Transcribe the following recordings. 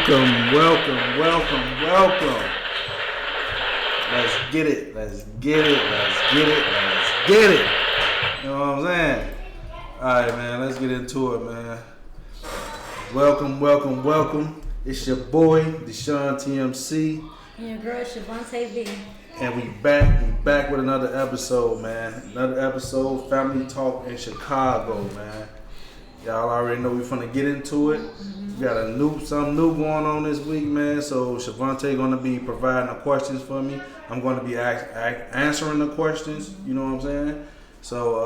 welcome. Let's get it. You know what I'm saying? Alright, man, let's get into it, man. Welcome. It's your boy, DishonTMC. And your girl, Shavante V. And we back with another episode, man. Another episode, Family Talk in Chicago, man. Y'all already know we finna get into it. We got something new going on this week, man. So Shavante gonna be providing the questions for me. I'm gonna be answering the questions. You know what I'm saying? So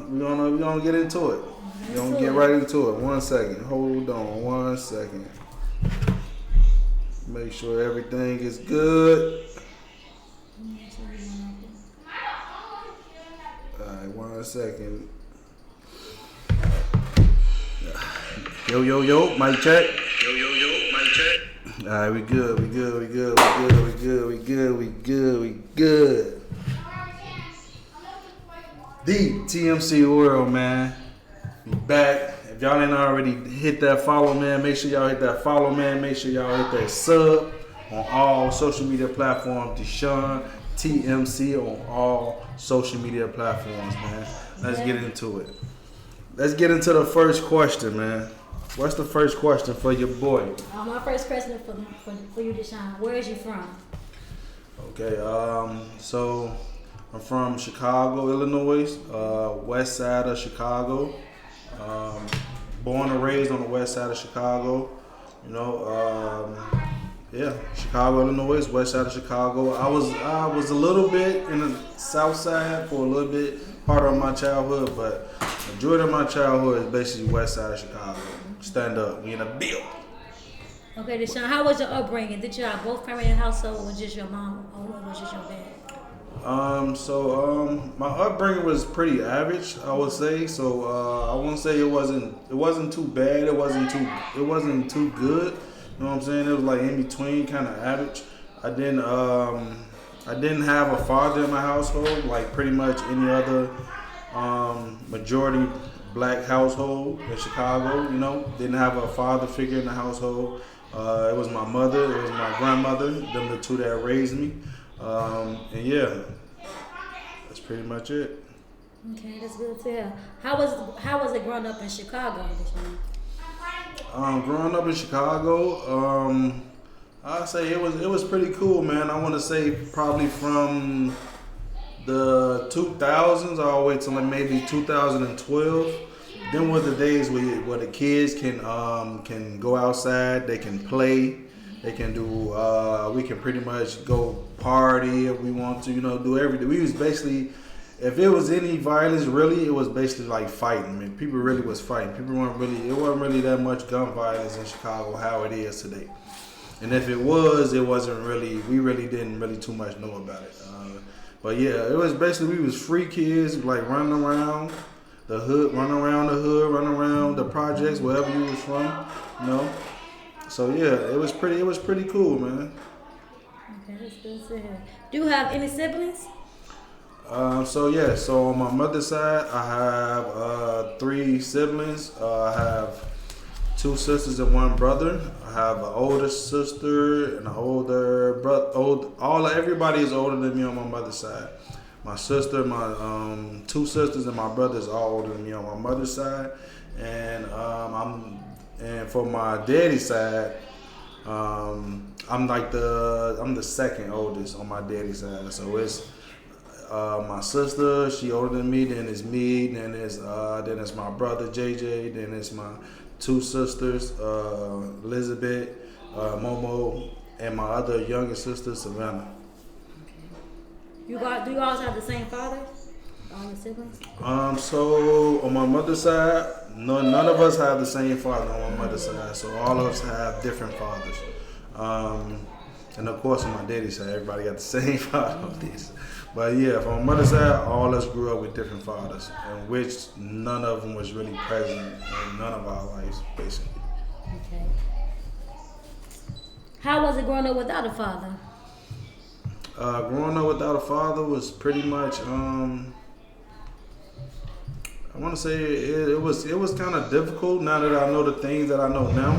we're gonna get into it. We're gonna get right into it. 1 second. Hold on 1 second. Make sure everything is good. Alright, 1 second. Yo, mic check. Mic check. Alright, we good. The TMC world, man. We back. If y'all ain't already hit that follow, man, make sure y'all hit that follow, man. Make sure y'all hit that sub on all social media platforms. DishonTMC on all social media platforms, man. Let's get into it. Let's get into the first question, man. What's the first question for your boy? My first question for you, Dishon. Where is you from? Okay, so I'm from Chicago, Illinois, west side of Chicago. Born and raised on the west side of Chicago. You know, Chicago, Illinois, west side of Chicago. I was a little bit in the south side for a little bit, part of my childhood, but majority of my childhood is basically west side of Chicago. Stand up, we in a build. Okay, Dishon, how was your upbringing? Did you have both parents in the household, or was just your mom, or was just your dad? My upbringing was pretty average, I would say. So I won't say it wasn't too bad. It wasn't too good. You know what I'm saying? It was like in between, kind of average. I didn't have a father in my household, like pretty much any other majority black household in Chicago. You know, didn't have a father figure in the household. It was my mother, it was my grandmother, them the two that raised me. And yeah, that's pretty much it. Okay, that's good to hear. How was it growing up in Chicago, Dishon? Growing up in Chicago, I'd say it was pretty cool, man. I want to say probably from the 2000s all the way to like maybe 2012. Them were the days where the kids can go outside, they can play. They can do, we can pretty much go party if we want to, you know, do everything. We was basically, if it was any violence, really, it was basically like fighting. I mean, people really was fighting. It wasn't really that much gun violence in Chicago how it is today. And if it wasn't really, we really didn't really too much know about it. But yeah, it was basically, we was free kids, like running around the hood, running around the projects, wherever you was from, you know. So yeah, it was pretty cool, man. Okay, that's good to hear. Do you have any siblings? So on my mother's side, I have 3 siblings. I have 2 sisters and 1 brother. I have an older sister and an older brother. Everybody is older than me on my mother's side. My sister, my 2 sisters and my brother is all older than me on my mother's side, and And for my daddy's side, I'm the second oldest on my daddy's side. So it's my sister, she older than me. Then it's me. Then it's my brother JJ. Then it's my 2 sisters, Elizabeth, Momo, and my other younger sister Savannah. Do you all have the same father? All your siblings? So on my mother's side, none of us have the same father on my mother's side. So all of us have different fathers. And of course on my daddy's side, everybody got the same father on this. But yeah, from my mother's side, all of us grew up with different fathers, in which none of them was really present in none of our lives, basically. Okay. How was it growing up without a father? Growing up without a father was pretty much, I want to say it was kind of difficult now that I know the things that I know now.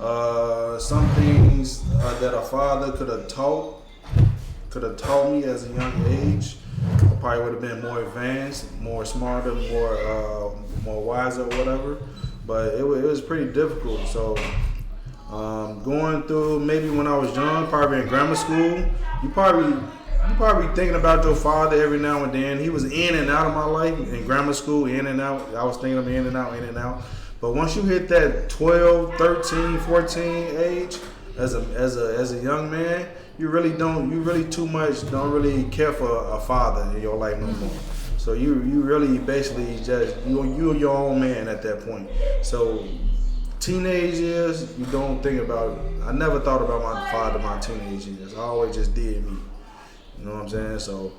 Some things that a father could have taught me as a young age. I probably would have been more advanced, more smarter, more wiser, or whatever. But it was pretty difficult. So going through maybe when I was young, probably in grammar school, you probably thinking about your father every now and then. He was in and out of my life in grammar school, in and out. I was thinking of in and out, in and out. But once you hit that 12, 13, 14 age, as a young man, you really don't really care for a father in your life no more. So you really basically just you're your own man at that point. So teenage years, you don't think about. I never thought about my father my teenage years. I always just did me. You know what I'm saying? So,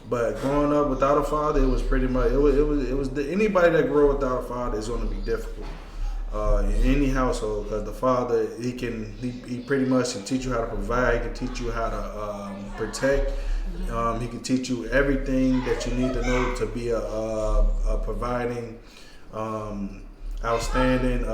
but growing up without a father, it was pretty much it was anybody that grew up without a father is going to be difficult in any household, because the father he pretty much can teach you how to provide, he can teach you how to protect, he can teach you everything that you need to know to be a providing, outstanding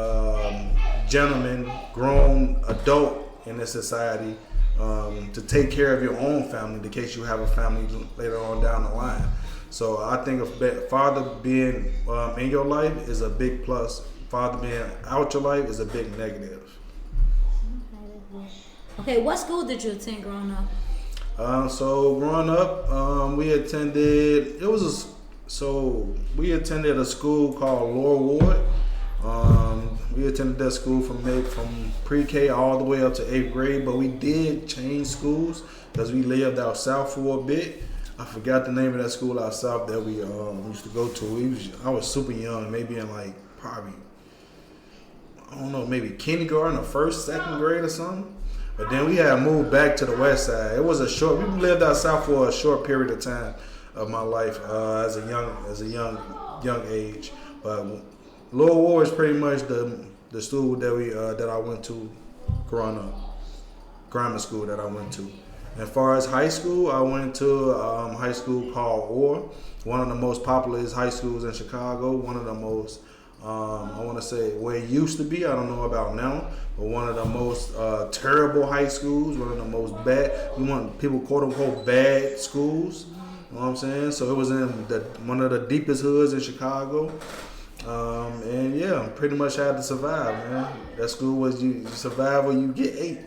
gentleman, grown adult in this society. To take care of your own family in case you have a family later on down the line. So I think father being in your life is a big plus. Father being out your life is a big negative. Okay, what school did you attend growing up? So growing up, we attended a school called Lower Ward. We attended that school from pre-K all the way up to 8th grade, but we did change schools because we lived out south for a bit. I forgot the name of that school out south that we used to go to. I was super young, maybe in like probably, I don't know, maybe kindergarten or first, second grade or something. But then we had moved back to the west side. It was we lived out south for a short period of time of my life as a young age. But Lower Ward is pretty much the school that I went to growing up, grammar school that I went to. As far as high school, I went to a high school called Orr, one of the most popular high schools in Chicago, one of the most, I want to say where it used to be, I don't know about now, but one of the most terrible high schools, one of the most bad, we want people quote unquote bad schools, you know what I'm saying? So it was in one of the deepest hoods in Chicago. And yeah, pretty much had to survive, man. That school was you survive or you get ate.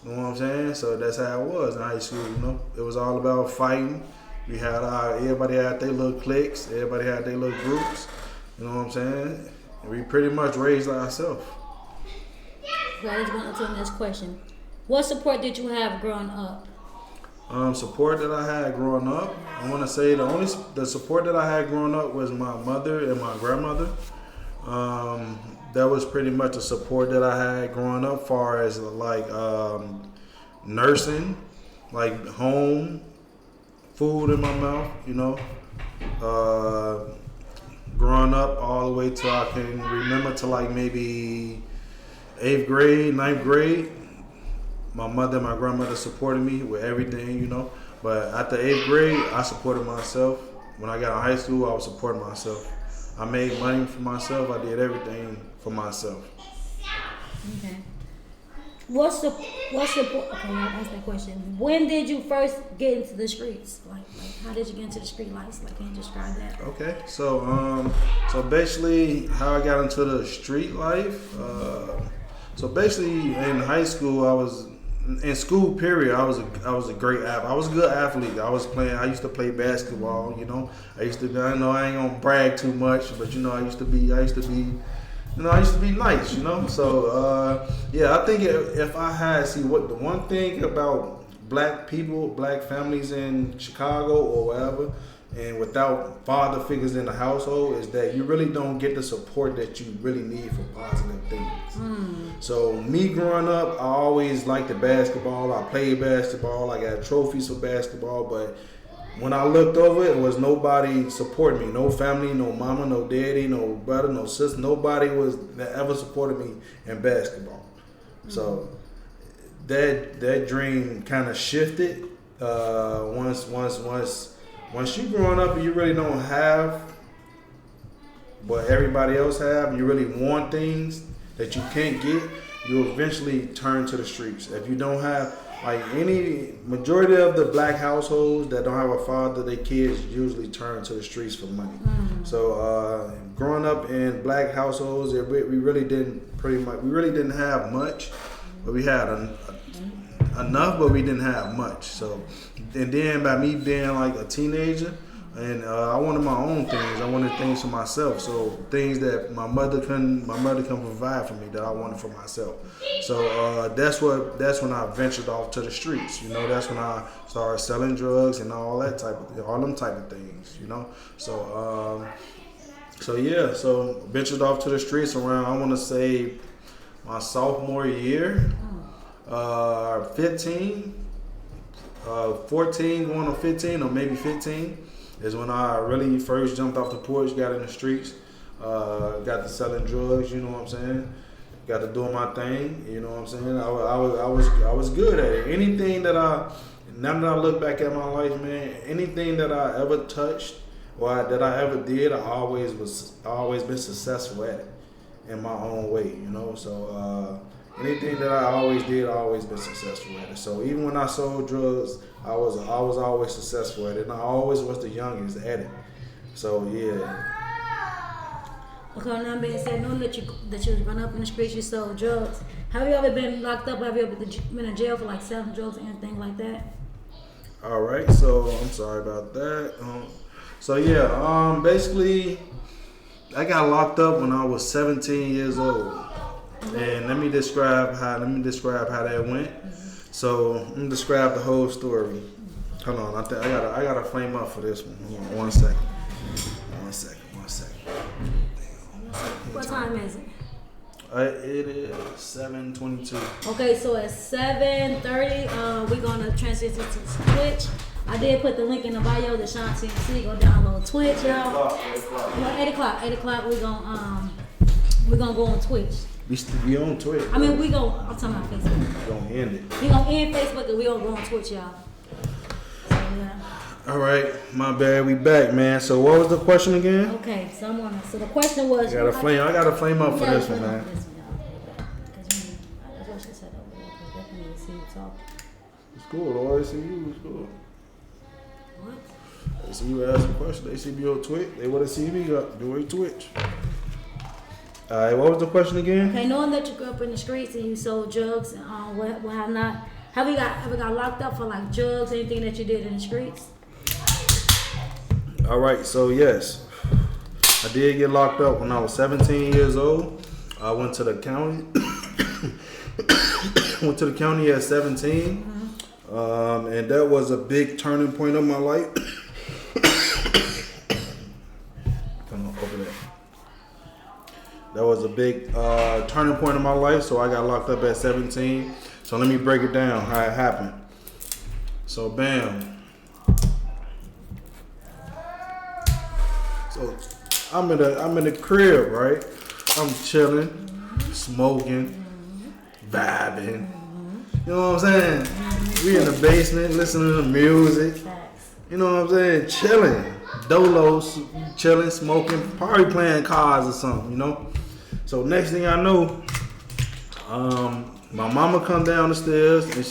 You know what I'm saying? So that's how it was in high school, you know. It was all about fighting. We had everybody had their little cliques, everybody had their little groups. You know what I'm saying? And we pretty much raised ourselves. Let's go on to the next question. What support did you have growing up? Support that I had growing up, I want to say the support that I had growing up was my mother and my grandmother. That was pretty much the support that I had growing up, far as like nursing, like home, food in my mouth, you know. Growing up all the way till I can remember to like maybe 8th grade, 9th grade. My mother and my grandmother supported me with everything, you know. But after 8th grade, I supported myself. When I got in high school, I was supporting myself. I made money for myself. I did everything for myself. Okay. What's the okay, I'll ask that question. When did you first get into the streets? Like how did you get into the street lights? Like, can you describe that? Okay, so basically how I got into the street life. So basically in high school, in school period, I was a great athlete. I was a good athlete. I used to play basketball, you know. I know I ain't gonna brag too much, but you know, I used to be nice, you know. So yeah, I think if I had what the one thing about black people, black families in Chicago or wherever, and without father figures in the household, is that you really don't get the support that you really need for positive things. So me growing up, I always liked the basketball. I played basketball. I got trophies for basketball. But when I looked over, it was nobody supporting me. No family, no mama, no daddy, no brother, no sister. Nobody was that ever supported me in basketball. So that dream kind of shifted once you growing up and you really don't have what everybody else have, and you really want things that you can't get, you eventually turn to the streets. If you don't have, like, any majority of the black households that don't have a father, their kids usually turn to the streets for money. So growing up in black households, we really didn't have much, but we had enough, but we didn't have much. So, and then by me being like a teenager, and I wanted my own things. I wanted things for myself. So things that my mother couldn't provide for me that I wanted for myself. So that's when I ventured off to the streets. You know, that's when I started selling drugs and all them type of things. You know, so ventured off to the streets around, I want to say, my sophomore year, 14 going on 15 or maybe 15. Is when I really first jumped off the porch, got in the streets, got to selling drugs, you know what I'm saying? Got to doing my thing, you know what I'm saying? I was good at it. Anything that now that I look back at my life, man, anything that I ever touched or that I ever did, I always been successful at it in my own way, you know? So anything that I always did, I always been successful at it. So even when I sold drugs, I was always successful at it, and I always was the youngest at it. So yeah. Okay, now being said, knowing that you run up in the streets, you sold drugs. Have you ever been locked up? Have you ever been in jail for like selling drugs or anything like that? All right, so I'm sorry about that. Basically, I got locked up when I was 17 years old. And let me describe how that went. So I'm gonna describe the whole story. Hold on, I gotta flame up for this one. Hold on, one second. What time is it? It is 7:22. Okay, so at 7:30, we're gonna transition to Twitch. I did put the link in the bio, the DishonTMC. Go download Twitch, y'all. 8 o'clock. 8 o'clock. We're gonna go on Twitch. We on Twitch. I mean, I'm talking about Facebook. We gonna end it. We gonna end Facebook and we gonna go on Twitch, y'all. So, yeah. All right, my bad. We back, man. So what was the question again? Okay, so the question was. I gotta flame up for this one, man. It's cool. They always see you. It's cool. What? They see you ask a question. They see me on Twitch. They want to see me doing Twitch. All right, what was the question again? Okay, knowing that you grew up in the streets and you sold drugs and what not, have you ever got locked up for like drugs, anything that you did in the streets? All right, so yes, I did get locked up when I was 17 years old. I went to the county. At 17, and that was a big turning point of my life. That was a big turning point in my life, so I got locked up at 17. So let me break it down how it happened. So bam. So I'm in the crib, right? I'm chilling, smoking, vibing. You know what I'm saying? We in the basement listening to music. You know what I'm saying? Chilling. Dolos, chilling, smoking, probably playing cards or something, you know? So next thing I know, my mama come down the stairs, and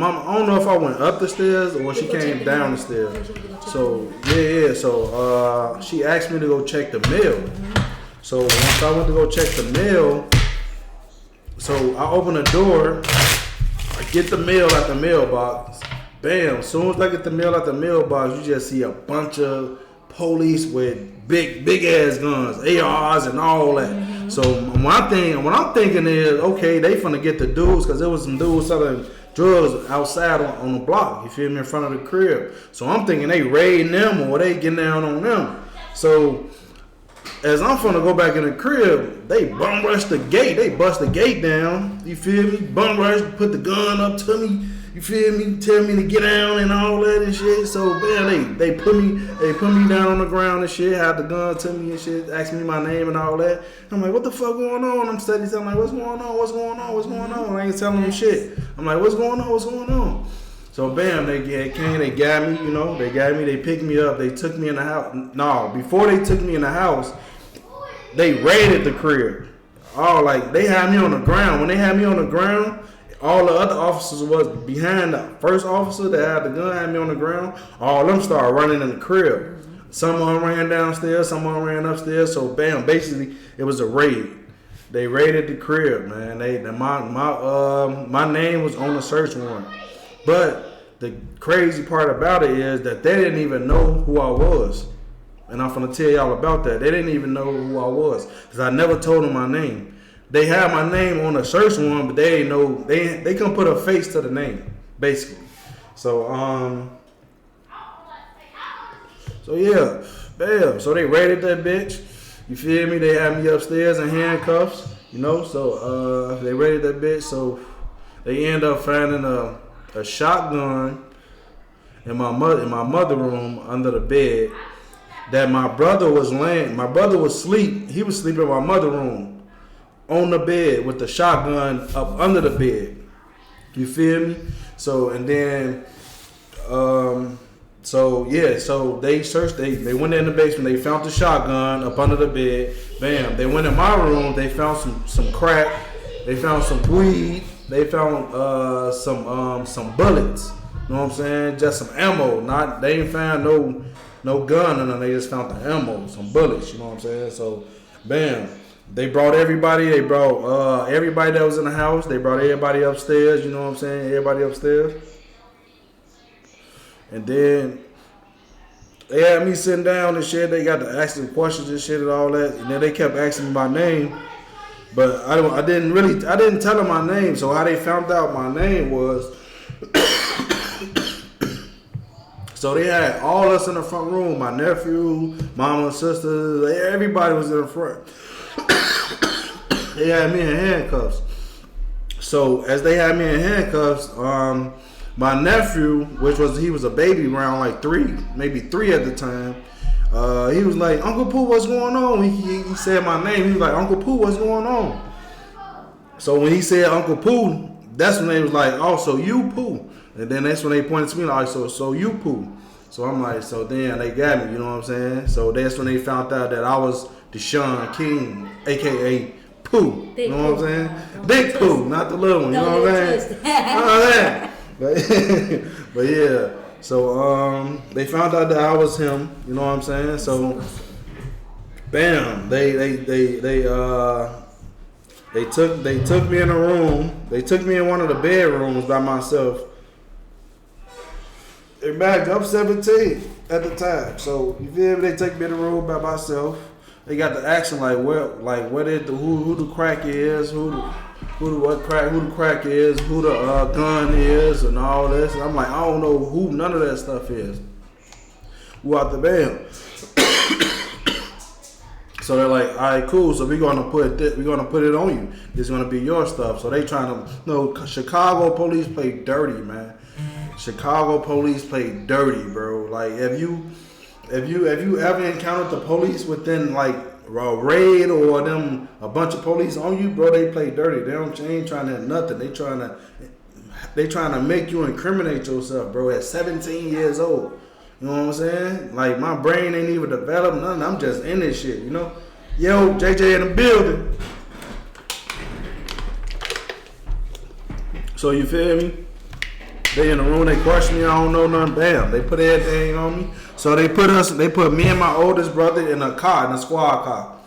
I don't know if I went up the stairs or she came down the stairs. So so she asked me to go check the mail. So once I went to go check the mail, so I open the door, I get the mail out the mailbox. Bam, as soon as I get the mail out the mailbox, you just see a bunch of police with big ass guns, ARs and all that. So what I'm thinking is, okay, they finna get the dudes, because there was some dudes selling drugs outside on the block, you feel me, in front of the crib. So I'm thinking they raiding them or they getting down on them. So as I'm finna go back in the crib, they bum rush the gate. They bust the gate down. You feel me? Bum rush, put the gun up to me. You feel me? Tell me to get down and all that and shit. So man, they put me down on the ground and shit. Had the gun to me and shit. Asked me my name and all that. I'm like, what the fuck going on? I'm steady telling like, what's going on? What's going on? What's going on? I ain't telling them shit. I'm like, what's going on? What's going on? So bam, they came, they got me, you know, they picked me up, they took me in the house. No, before they took me in the house, they raided the crib. all like they had me on the ground. When they had me on the ground, all the other officers was behind the first officer that had the gun, had me on the ground. All of them started running in the crib. Some of them ran downstairs, some of them ran upstairs. So bam, basically it was a raid. They raided the crib, man. My name was on the search warrant. But the crazy part about it is that they didn't even know who I was. And I'm gonna tell y'all about that. They didn't even know who I was because I never told them my name. They had my name on the search warrant, but they didn't know. They couldn't put a face to the name, basically. So yeah, bam. So they raided that bitch. You feel me? They had me upstairs in handcuffs. You know. So they raided that bitch. So they end up finding a shotgun in my mother room under the bed. That my brother was laying. My brother was asleep. He was sleeping in my mother room on the bed with the shotgun up under the bed. You feel me? So and then, so they searched. They went in the basement. They found the shotgun up under the bed. Bam. They went in my room. They found some crack. They found some weed. They found some bullets. You know what I'm saying? Just some ammo. They didn't find no gun, and then they just found the ammo, some bullets, you know what I'm saying? So, bam, they brought everybody. They brought everybody that was in the house. They brought everybody upstairs, you know what I'm saying? Everybody upstairs. And then they had me sitting down and shit. They got to ask me questions and shit and all that. And then they kept asking me my name, but I didn't tell them my name. So how they found out my name was. So they had all us in the front room, my nephew, mama, sister, everybody was in the front. They had me in handcuffs. So as they had me in handcuffs, my nephew, he was a baby around like maybe three at the time, he was like, Uncle Pooh, what's going on? He said my name. He was like, Uncle Pooh, what's going on? So when he said Uncle Pooh, that's when they was like, oh, so you Pooh. And then that's when they pointed to me like, so you Pooh. So I'm like, so then they got me, you know what I'm saying? So that's when they found out that I was Dishon King, a.k.a. Pooh. You know what I'm saying? Big Pooh, not the little one, you know what I'm saying? But yeah, so they found out that I was him, you know what I'm saying? So, bam, they took me in a room. They took me in one of the bedrooms by myself. They back up 17 at the time. So you feel me? They take me in the room by myself. They got the action who the crack is, who the crack is, who the gun is, and all this. And I'm like, I don't know who none of that stuff is. Who out the bam? So they're like, all right, cool. So we're gonna put it on you. It's gonna be your stuff. So they trying to, Chicago police play dirty, man. Chicago police play dirty, bro. Like, have you ever encountered the police within like a raid or a bunch of police on you, bro? They play dirty. They ain't trying to have nothing. They trying to make you incriminate yourself, bro. At 17 years old. You know what I'm saying? Like, my brain ain't even developed, nothing. I'm just in this shit, you know? Yo, JJ in the building. So, you feel me? They in the room, they question me, I don't know nothing. Bam, they put everything on me. So, they put me and my oldest brother in a squad car.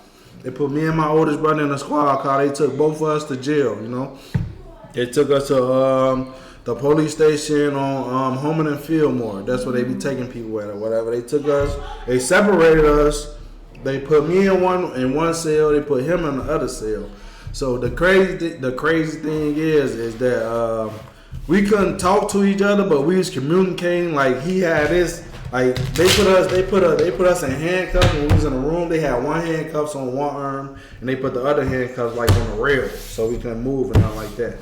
They put me and my oldest brother in a squad car. They took both of us to jail, you know? They took us to the police station on Homan and Fillmore. That's where they be taking people at or whatever. They took us, they separated us. They put me in one cell. They put him in the other cell. So the crazy thing is that we couldn't talk to each other, but we was communicating. Like, he had this. Like, they put us in handcuffs when we was in a room. They had one handcuffs on one arm, and they put the other handcuffs like on the rail, so we couldn't move and not like that.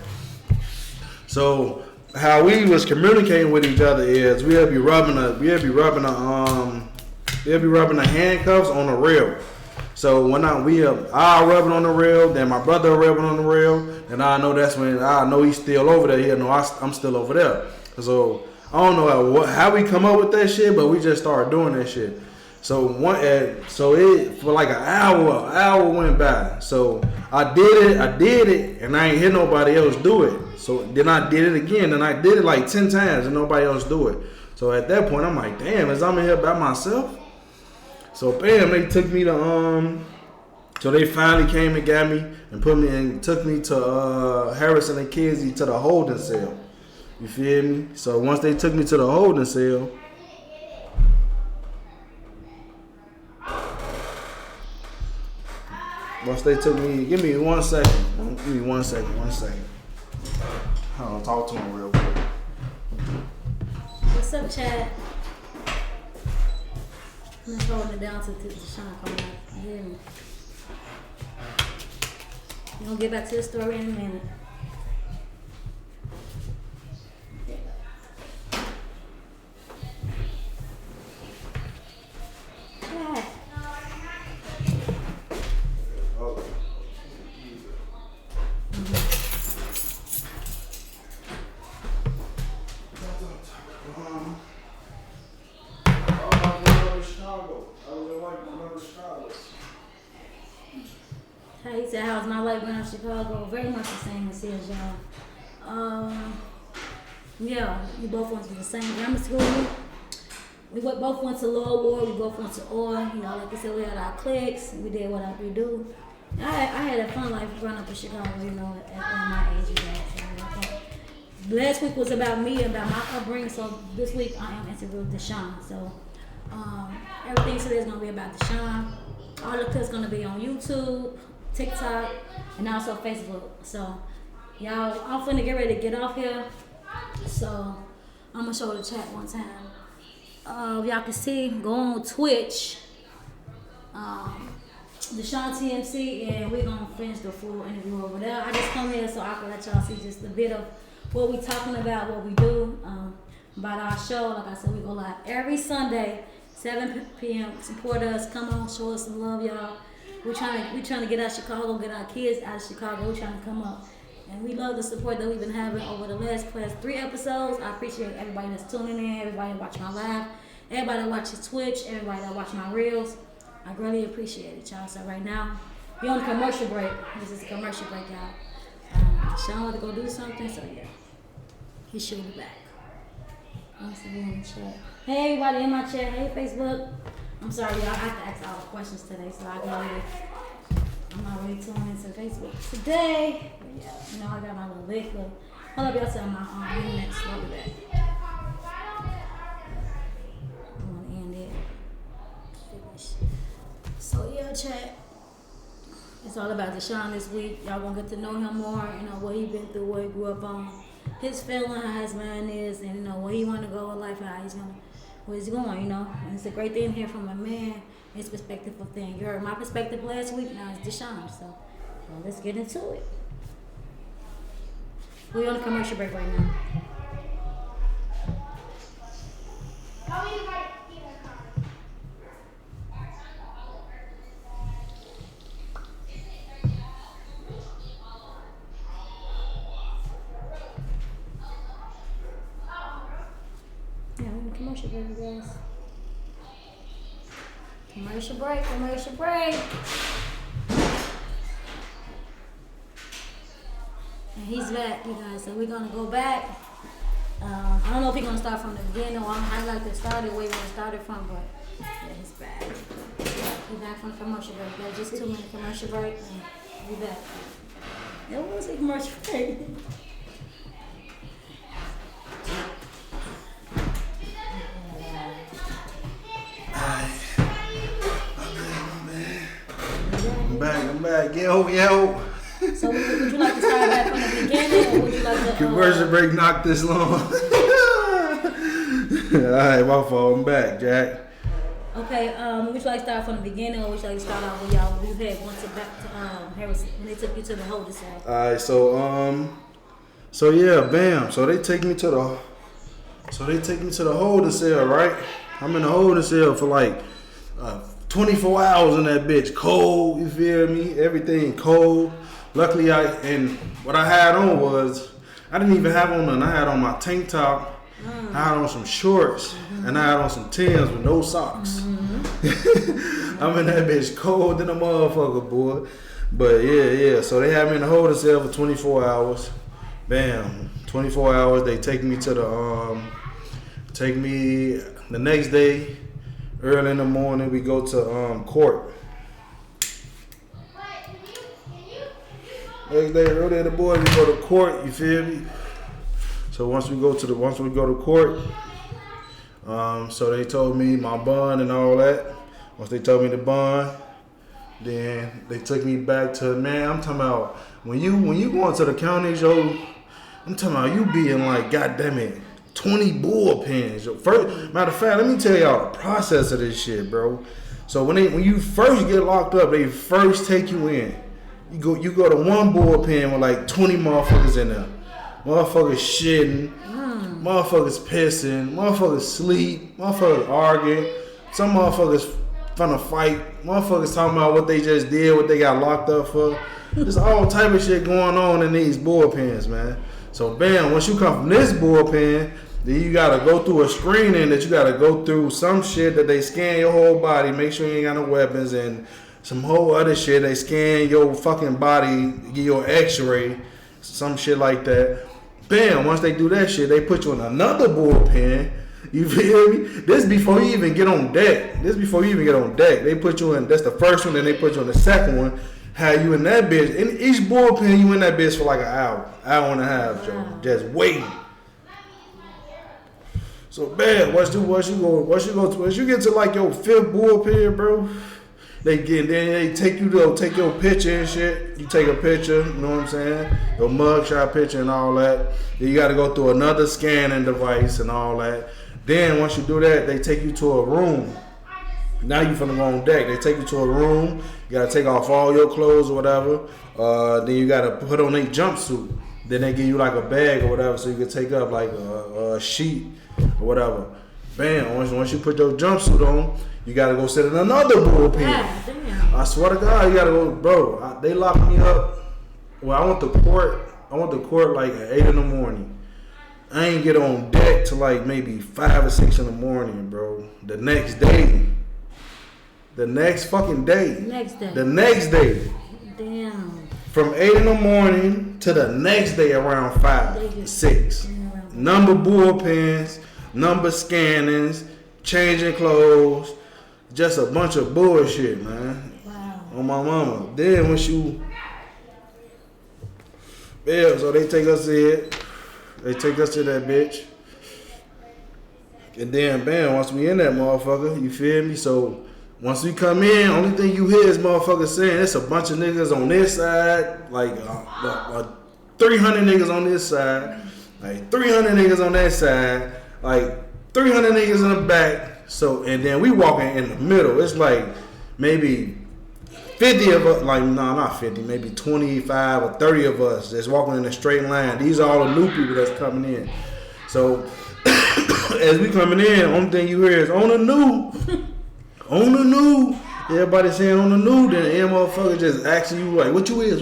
So how we was communicating with each other is we'll be rubbing the handcuffs on the rail. So when I'll rub it on the rail, then my brother will rub it on the rail, and I know that's when I know he's still over there. He'll know I'm still over there. So I don't know how we come up with that shit, but we just started doing that shit. So it for like an hour went by. So I did it, and I ain't hear nobody else do it. So then I did it again, and I did it like 10 times, and nobody else do it. So at that point, I'm like, damn, is I'm in here by myself? So bam, they took me to so they finally came and got me and took me to Harrison and Kinsey to the holding cell. You feel me? So once they took me to the holding cell. Once they took me, give me 1 second. Give me 1 second, 1 second. Hold on, talk to him real quick. What's up, Chad? I'm just holding it down to Deshaun come out. You hear me? We're gonna get back to the story in a minute. Yeah. He said, how's my life going in Chicago? Very much the same as his, y'all. Yeah, we both went to the same grammar school. We both went to Lower Ward, we both went to Orr. You know, like I said, we had our cliques, we did what we do. I had a fun life growing up in Chicago, you know, at my age. So, last week was about me, about my upbringing, so this week I am interviewing Deshaun. So, everything today is going to be about Deshaun. All the clips going to be on YouTube, TikTok, and also Facebook. So, y'all, I'm finna get ready to get off here. So, I'm gonna show the chat one time. Y'all can see, go on Twitch, DishonTMC, and we're gonna finish the full interview over there. I just come here so I can let y'all see just a bit of what we talking about, what we do, about our show. Like I said, we go live every Sunday, 7 p.m. Support us, come on, show us some love, y'all. We're trying to get out of Chicago, get our kids out of Chicago. We're trying to come up. And we love the support that we've been having over the last 3 episodes. I appreciate everybody that's tuning in, everybody that watch my live, everybody that watches Twitch, everybody that watch my reels. I really appreciate it, y'all. So right now, we're on a commercial break. This is a commercial break, y'all. Sean wanted to go do something, so yeah. He should be back. I'm in the chat. Hey, everybody in my chat. Hey, Facebook. I'm sorry, y'all. I have to ask all the questions today, so I'm not really tuning into Facebook today. But yeah, you know, I got my little liquor. Hold up, y'all, so my internet slow back. I want to end it. Finish. So yeah, chat. It's all about Deshaun this week. Y'all gonna get to know him more. You know what he been through, what he grew up on, his feeling, how his mind is, and you know where he want to go in life, and how he's gonna. Where he's going, you know, and it's a great thing to hear from a man, his perspective of things. You heard my perspective last week, now it's Deshaun, so well, let's get into it. We're on a commercial break right now. Yeah, we're in a commercial break, you guys. Commercial break, commercial break. And he's back, you guys. So we're gonna go back. I don't know if he's gonna start from the beginning or I like to start it where we started from, but yeah, he's back. He's back from the commercial break. That just 2 minute commercial break. And we're back. It was a commercial break. I'm back. Yo. So would you like to start back from the beginning, or would you like to... Commercial break knocked this long. Alright, my fault. I'm back, Jack. Okay, would you like to start from the beginning, or would you like to start out with y'all when you had went back to Harrison, when they took you to the holding cell? Alright, so yeah, bam. So they take me to the holding cell, right? I'm in the holding cell for like 24 hours in that bitch. Cold, you feel me? Everything cold. Luckily, what I had on was, I didn't even have on nothing. I had on my tank top, I had on some shorts, and I had on some Tims with no socks. I'm in that bitch cold than a motherfucker, boy. But yeah. So they have me in the holding cell for 24 hours. Bam. 24 hours. They take me to the the next day, early in the morning. We go to court. Next day, early in the morning, we go to court. You feel me? So once we go to court, so they told me my bond and all that. Once they told me the bond, then they took me back to, man, I'm talking about when you go into the counties, yo, I'm talking about you being like, goddamn it, 20 bullpens. Yo. First, matter of fact, let me tell y'all the process of this shit, bro. So when you first get locked up, they first take you in. You go to one bullpen with like 20 motherfuckers in there. Motherfuckers shitting, motherfuckers pissing, motherfuckers sleep, motherfuckers arguing, some motherfuckers finna fight, motherfuckers talking about what they just did, what they got locked up for. There's all type of shit going on in these bullpens, man. So bam, once you come from this bullpen, then you gotta go through a screening that you gotta go through some shit that they scan your whole body, make sure you ain't got no weapons, and some whole other shit. They scan your fucking body, give you an x-ray, some shit like that. Bam, once they do that shit, they put you in another bullpen. You feel me? This before you even get on deck. They put you in, that's the first one, then they put you in the second one. Have you in that bitch. In each bullpen, you in that bitch for like an hour and a half, Joe. Just waiting. So bam, once you get to like your fifth bullpen, bro, then they take your picture and shit. You take a picture, you know what I'm saying? Your mugshot picture and all that. Then you got to go through another scanning device and all that. Then once you do that, they take you to a room. Now you finna go on deck. They take you to a room. You gotta take off all your clothes or whatever. Then you gotta put on a jumpsuit. Then they give you like a bag or whatever, so you can take up like a sheet or whatever. Bam! Once you put your jumpsuit on, you gotta go sit in another bullpen. Damn. I swear to God, you gotta go, bro. They locked me up. Well, I went to court like at 8 in the morning. I ain't get on deck till like maybe 5 or 6 in the morning, bro. The next fucking day. The next day. Damn. From 8 in the morning to the next day around 5, 6. Number bullpens, number scannings, changing clothes, just a bunch of bullshit, man. Wow. On my mama. Then when so they take us in. They take us to that bitch. And then bam, once we in that motherfucker, you feel me? So once we come in, only thing you hear is motherfuckers saying it's a bunch of niggas on this side, like 300 niggas on this side, like 300 niggas on that side, like 300 niggas in the back. So, and then we walking in the middle. It's like maybe 50 of us, like, no, not 50, maybe 25 or 30 of us that's walking in a straight line. These are all the new people that's coming in. So, as we coming in, only thing you hear is on the new. On the new. Everybody saying on the new, then every motherfucker just asking you, like, what you is?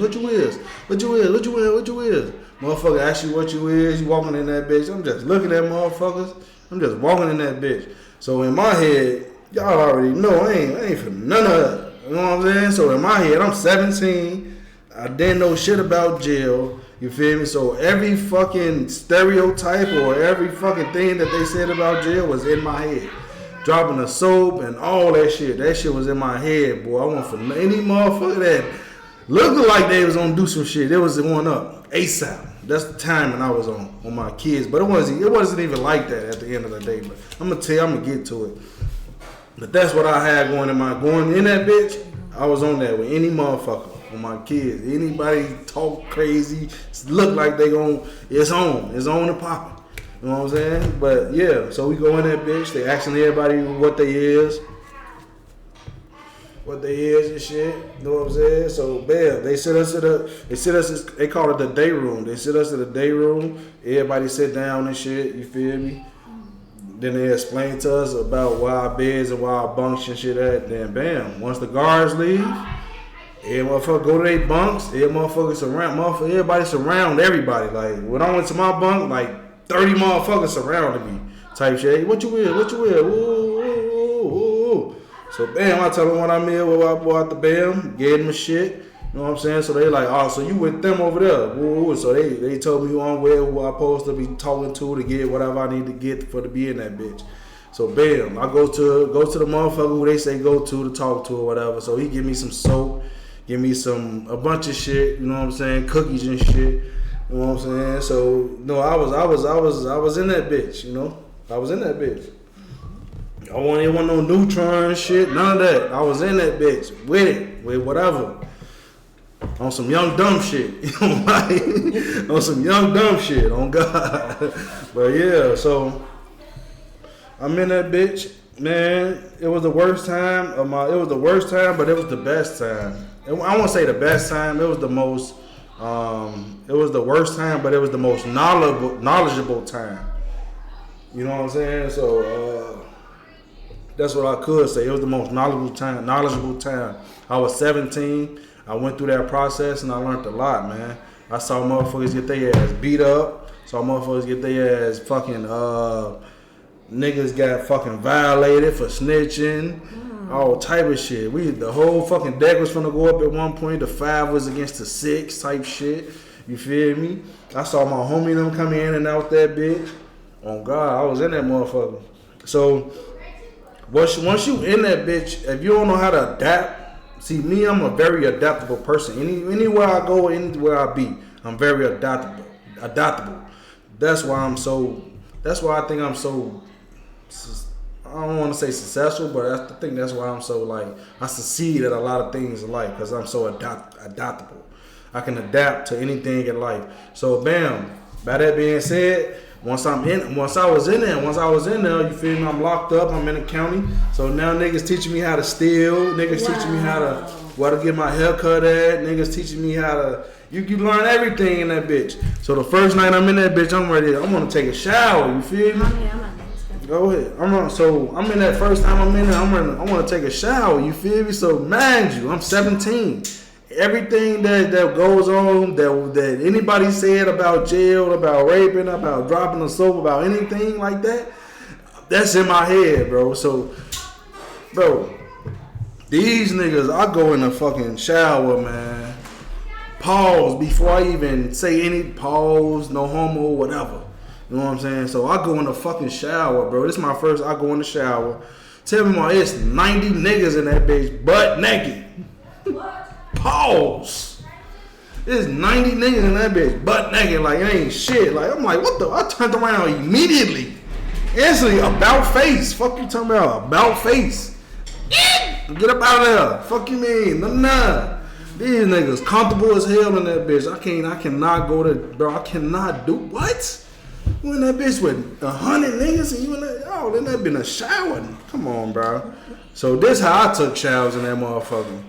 Motherfucker ask you what you is, you walking in that bitch. I'm just looking at motherfuckers. I'm just walking in that bitch. So, in my head, y'all already know I ain't for none of that. You know what I'm saying? So in my head, I'm 17. I didn't know shit about jail. You feel me? So every fucking stereotype or every fucking thing that they said about jail was in my head. Dropping the soap and all that shit. That shit was in my head, boy. I want for any motherfucker that looked like they was gonna do some shit. It was going up ASAP. That's the timing I was on my kids. But it wasn't even like that at the end of the day. But I'm gonna get to it. But that's what I had going in that bitch. I was on that with any motherfucker, with my kids. Anybody talk crazy, look like they it's on and popping. You know what I'm saying? But yeah, so we go in that bitch. They asking everybody what they is and shit. You know what I'm saying? So bam, they call it the day room. They sit us in the day room. Everybody sit down and shit. You feel me? Then they explain to us about why our beds and why our bunks and shit at. Then bam, once the guards leave, every motherfucker go to their bunks. Everybody surround everybody. Like when I went to my bunk, like 30 motherfuckers surrounded me. Type shit. What you with? Ooh. So bam, I tell them what I'm here, what I bought out the bam, gave them a shit. You know what I'm saying? So they like, oh, so you with them over there. Woo. So they told me on where who I'm supposed to be talking to get whatever I need to get for to be in that bitch. So bam, I go to the motherfucker who they say go to talk to or whatever. So he give me some soap, give me a bunch of shit, you know what I'm saying, cookies and shit. You know what I'm saying? So no, I was in that bitch, you know? I was in that bitch. I wasn't no neutron shit, none of that. I was in that bitch with whatever. On some young dumb shit, you know, like, on some young dumb shit, on God. But yeah, so I'm in that bitch, man. It was the worst time it was the worst time, but it was the best time. I won't say the best time. It was the most. It was the worst time, but it was the most knowledgeable time. You know what I'm saying? So that's what I could say. It was the most knowledgeable time. I was 17. I went through that process and I learned a lot, man. I saw motherfuckers get their ass beat up. Saw motherfuckers get their ass fucking, niggas got fucking violated for snitching. All type of shit. The whole fucking deck was finna go up at one point. The 5 was against the 6 type shit. You feel me? I saw my homie them come in and out that bitch. Oh God, I was in that motherfucker. So, once you in that bitch, if you don't know how to adapt, see, me, I'm a very adaptable person. Anywhere I go, anywhere I be, I'm very adaptable. That's why I think I'm so, I don't want to say successful, but I think that's why I'm so, like, I succeed at a lot of things in life, because I'm so adaptable. I can adapt to anything in life. So, bam, by that being said, once I was in there, you feel me? I'm locked up. I'm in the county. So now niggas teaching me how to steal. Niggas teaching me where to get my hair cut at. Niggas teaching me how to. You learn everything in that bitch. So the first night I'm in that bitch, I'm ready. I'm gonna take a shower. You feel me? Go ahead. I'm in that first time I'm in there. I want to take a shower. You feel me? So mind you, I'm 17. Everything that goes on that anybody said about jail, about raping, about dropping the soap, about anything like that, that's in my head, bro. So, bro, these niggas, I go in the fucking shower, man. Pause before I even say any pause, no homo, whatever. You know what I'm saying? So I go in the fucking shower, bro. This is my first. I go in the shower. Tell me, it's 90 niggas in that bitch, butt naked. What? Pause. There's 90 niggas in that bitch, butt naked, like it ain't shit. Like I'm like, what the? I turned around immediately, instantly. About face. Fuck you talking about face. Get up out of there. Fuck you mean? Nah. These niggas comfortable as hell in that bitch. I cannot go to, bro. I cannot do what? You in that bitch with 100 niggas and you in that? Oh, then that been a shower. Come on, bro. So this how I took showers in that motherfucker.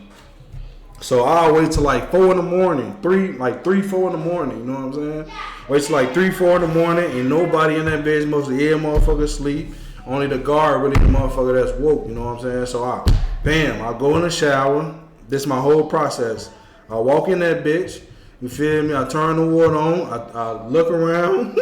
So I'll wait till like 4 in the morning, 4 in the morning, you know what I'm saying? Wait till like 3, 4 in the morning, and nobody in that bitch, most of the air motherfuckers sleep. Only the guard really the motherfucker that's woke, you know what I'm saying? So I go in the shower. This is my whole process. I walk in that bitch, you feel me? I turn the water on, I look around.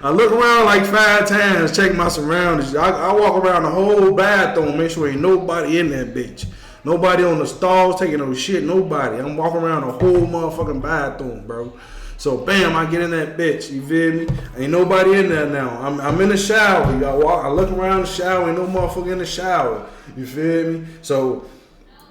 I look around like 5 times, check my surroundings. I walk around the whole bathroom, make sure ain't nobody in that bitch. Nobody on the stalls taking no shit. Nobody. I'm walking around the whole motherfucking bathroom, bro. So bam, I get in that bitch. You feel me? Ain't nobody in there now. I'm in the shower. I look around the shower. Ain't no motherfucker in the shower. You feel me? So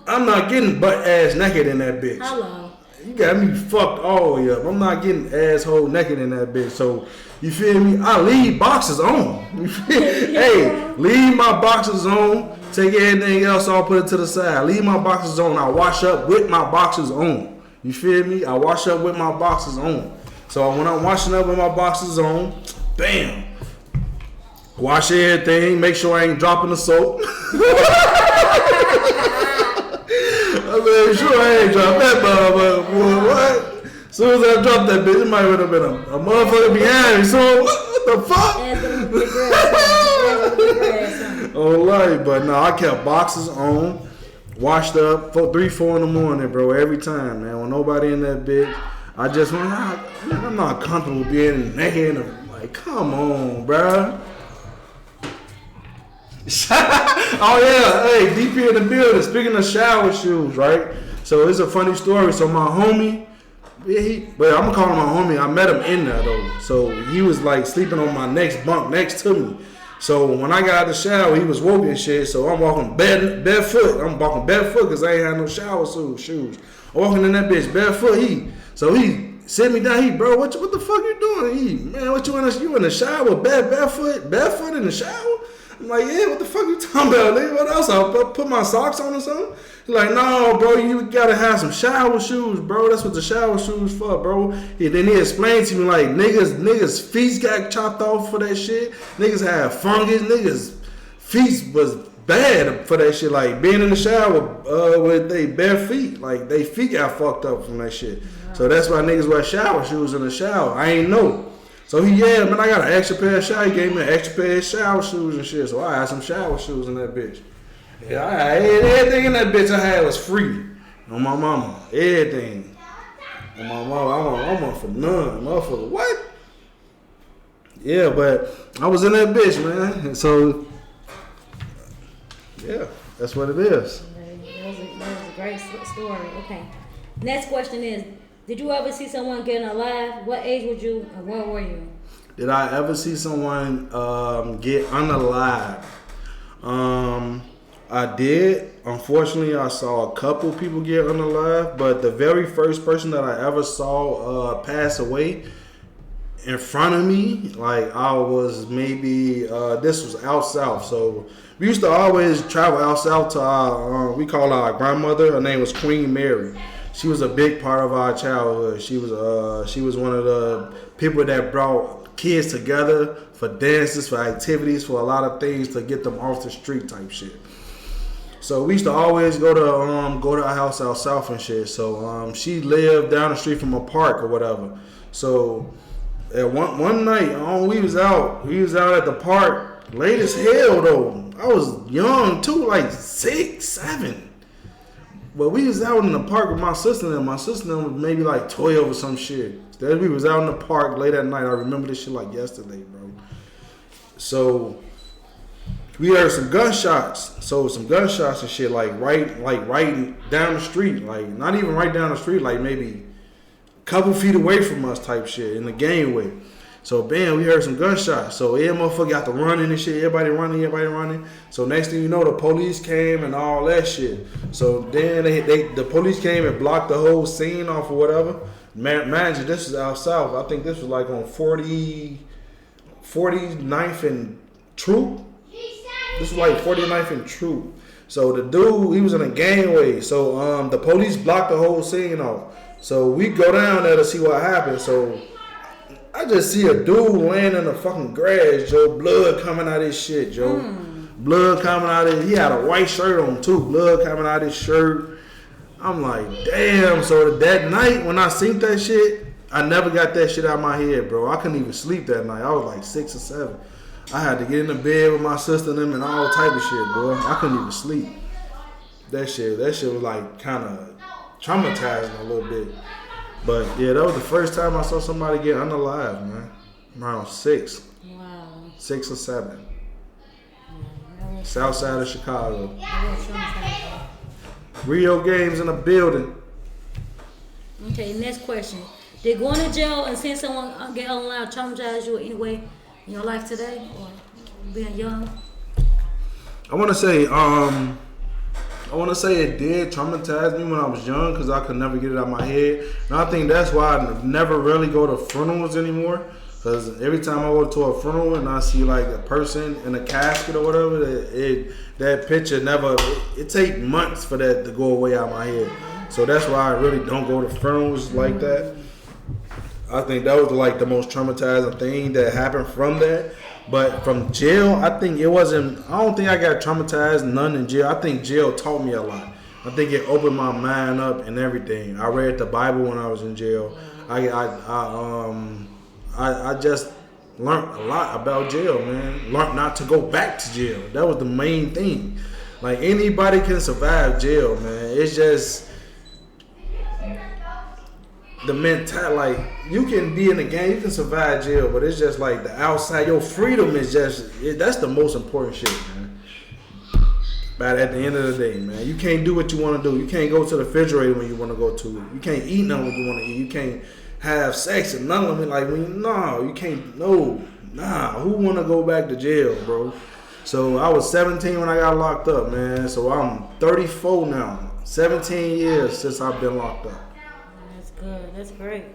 I'm not getting butt ass naked in that bitch. Hello. You got me fucked all the way up. I'm not getting asshole naked in that bitch. So you feel me? I leave boxes on. You feel me? Hey, leave my boxes on. Take everything else, I'll put it to the side. Leave my boxes on. I wash up with my boxes on. You feel me? I wash up with my boxes on. So when I'm washing up with my boxes on, bam. Wash everything. Make sure I ain't dropping the soap. I made sure I ain't dropped that motherfucker. Boy, what? As soon as I dropped that bitch, it might have been a motherfucker behind me. So what the fuck? Oh, life, but no, I kept boxes on, washed up, 3, 4 in the morning, bro, every time, man. When nobody in that bitch, I just went, I'm not comfortable being naked. Like, come on, bro. Oh yeah, hey, DP in the building. Speaking of shower shoes, right? So it's a funny story. So my homie, but I'm gonna call him my homie. I met him in there though. So he was like sleeping on my next bunk next to me. So when I got out of the shower, he was woke and shit. So I'm walking barefoot. I'm walking barefoot because I ain't had no shower shoes. I'm walking in that bitch barefoot. He sit me down. Bro, what the fuck you doing? Man, what you in the shower barefoot in the shower? I'm like, yeah, what the fuck you talking about, nigga? What else? I'll put my socks on or something? He's like, no, bro, you gotta have some shower shoes, bro. That's what the shower shoes for, bro. Then he explained to me, like, niggas' feet got chopped off for that shit. Niggas had fungus. Niggas' feet was bad for that shit. Like, being in the shower with they bare feet. Like, they feet got fucked up from that shit. So that's why niggas wear shower shoes in the shower. I ain't know. So I got an extra pair of shower. He gave me an extra pair of shower shoes and shit. So I had some shower shoes in that bitch. Yeah, I had everything in that bitch I had was free. On my mama. Everything. On my mama. I want for none. Motherfucker, what? Yeah, but I was in that bitch, man. And so, yeah, that's what it is. That was a great story. Okay. Next question is, did you ever see someone getting alive? What age were you and where were you? Did I ever see someone get unalive? I did. Unfortunately, I saw a couple people get unalive, but the very first person that I ever saw pass away in front of me, like I was maybe, this was out south. So we used to always travel out south to our, we call our grandmother. Her name was Queen Mary. She was a big part of our childhood. She was one of the people that brought kids together for dances, for activities, for a lot of things to get them off the street type shit. So we used to always go to our house out south and shit. So she lived down the street from a park or whatever. So at one night we was out at the park late as hell though. I was young too, like 6, 7. But we was out in the park with my sister and my sister was maybe like 12 or some shit. We was out in the park late at night. I remember this shit like yesterday, bro. So we heard some gunshots. So some gunshots and shit like right down the street. Like not even right down the street, like maybe a couple feet away from us type shit in the gangway. So bam, we heard some gunshots. So every motherfucker got to running and shit. Everybody running. So next thing you know, the police came and all that shit. So then the police came and blocked the whole scene off or whatever. Imagine this is out south. I think this was like on 49th and Troop. This was like 49th and Troop. So the dude, he was in a gangway. So the police blocked the whole scene off. So we go down there to see what happened. So I just see a dude laying in the fucking grass, Joe. Blood coming out of his shit, Joe. Blood coming out of his. He had a white shirt on too. Blood coming out of his shirt. I'm like, damn. So that night when I seen that shit, I never got that shit out of my head, bro. I couldn't even sleep that night. I was like 6 or 7. I had to get in the bed with my sister and them and all type of shit, bro. I couldn't even sleep. That shit was like kind of traumatizing a little bit. But yeah, that was the first time I saw somebody get unalive, man. Around 6. Wow. 6 or 7. South side of Chicago. Rio Games in the building. Okay, next question. Did going to jail and seeing someone get unalive traumatize you in any way in your life today or being young? I want to say it did traumatize me when I was young because I could never get it out of my head. And I think that's why I never really go to funerals anymore. Because every time I go to a funeral and I see like a person in a casket or whatever, that picture it take months for that to go away out of my head. So that's why I really don't go to funerals like that. I think that was like the most traumatizing thing that happened from that. But from jail, I think it wasn't. I don't think I got traumatized none in jail. I think jail taught me a lot. I think it opened my mind up and everything. I read the Bible when I was in jail. I just learned a lot about jail, man. Learned not to go back to jail. That was the main thing. Like anybody can survive jail, man. It's just the mentality, like you can be in the game, you can survive jail, but it's just like the outside, your freedom is just, that's the most important shit, man. But at the end of the day, man, you can't do what you want to do. You can't go to the refrigerator when you want to go to it. You can't eat nothing when you want to eat. You can't have sex and none of it. Like, you can't. No, who want to go back to jail, bro? So I was 17 when I got locked up, man. So I'm 34 now. 17 years since I've been locked up. That's good. That's great.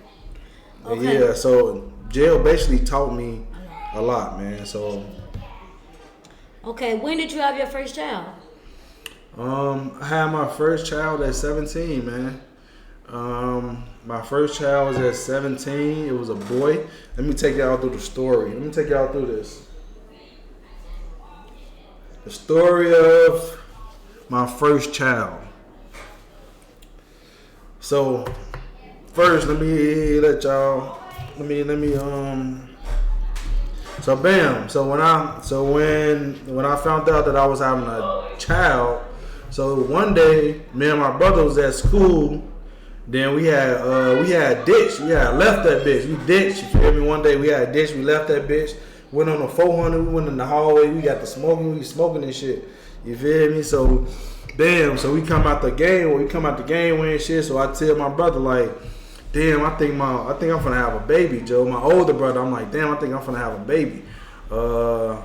Okay. Yeah. So jail basically taught me a lot, man. So. Okay. When did you have your first child? I had my first child at 17, man. My first child was at 17. It was a boy. Let me take y'all through the story. Let me take y'all through this. The story of my first child. So, first, let me let y'all. So bam. So when I found out that I was having a child. So one day, me and my brother was at school. Then we had ditch. We had left that bitch. We ditched. You feel me? One day we had ditch. We left that bitch. Went on the 400. We went in the hallway. We got the smoking. We smoking and shit. You feel me? So, damn. So we come out the game. And shit. So I tell my brother like, damn. I think I'm finna have a baby, Joe. My older brother. I'm like, damn. I think I'm finna have a baby. I'm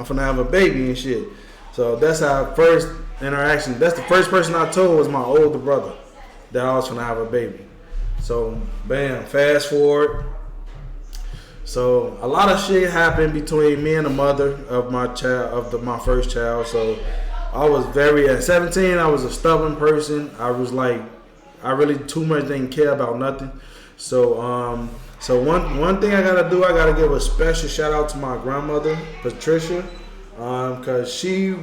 finna have a baby and shit. So that's our first interaction. That's the first person I told was my older brother that I was gonna have a baby. So bam, fast forward. So a lot of shit happened between me and the mother of my child, my first child. So I was at 17. I was a stubborn person. I was like, I really too much didn't care about nothing. So one thing I gotta do, I gotta give a special shout out to my grandmother, Patricia. Cause she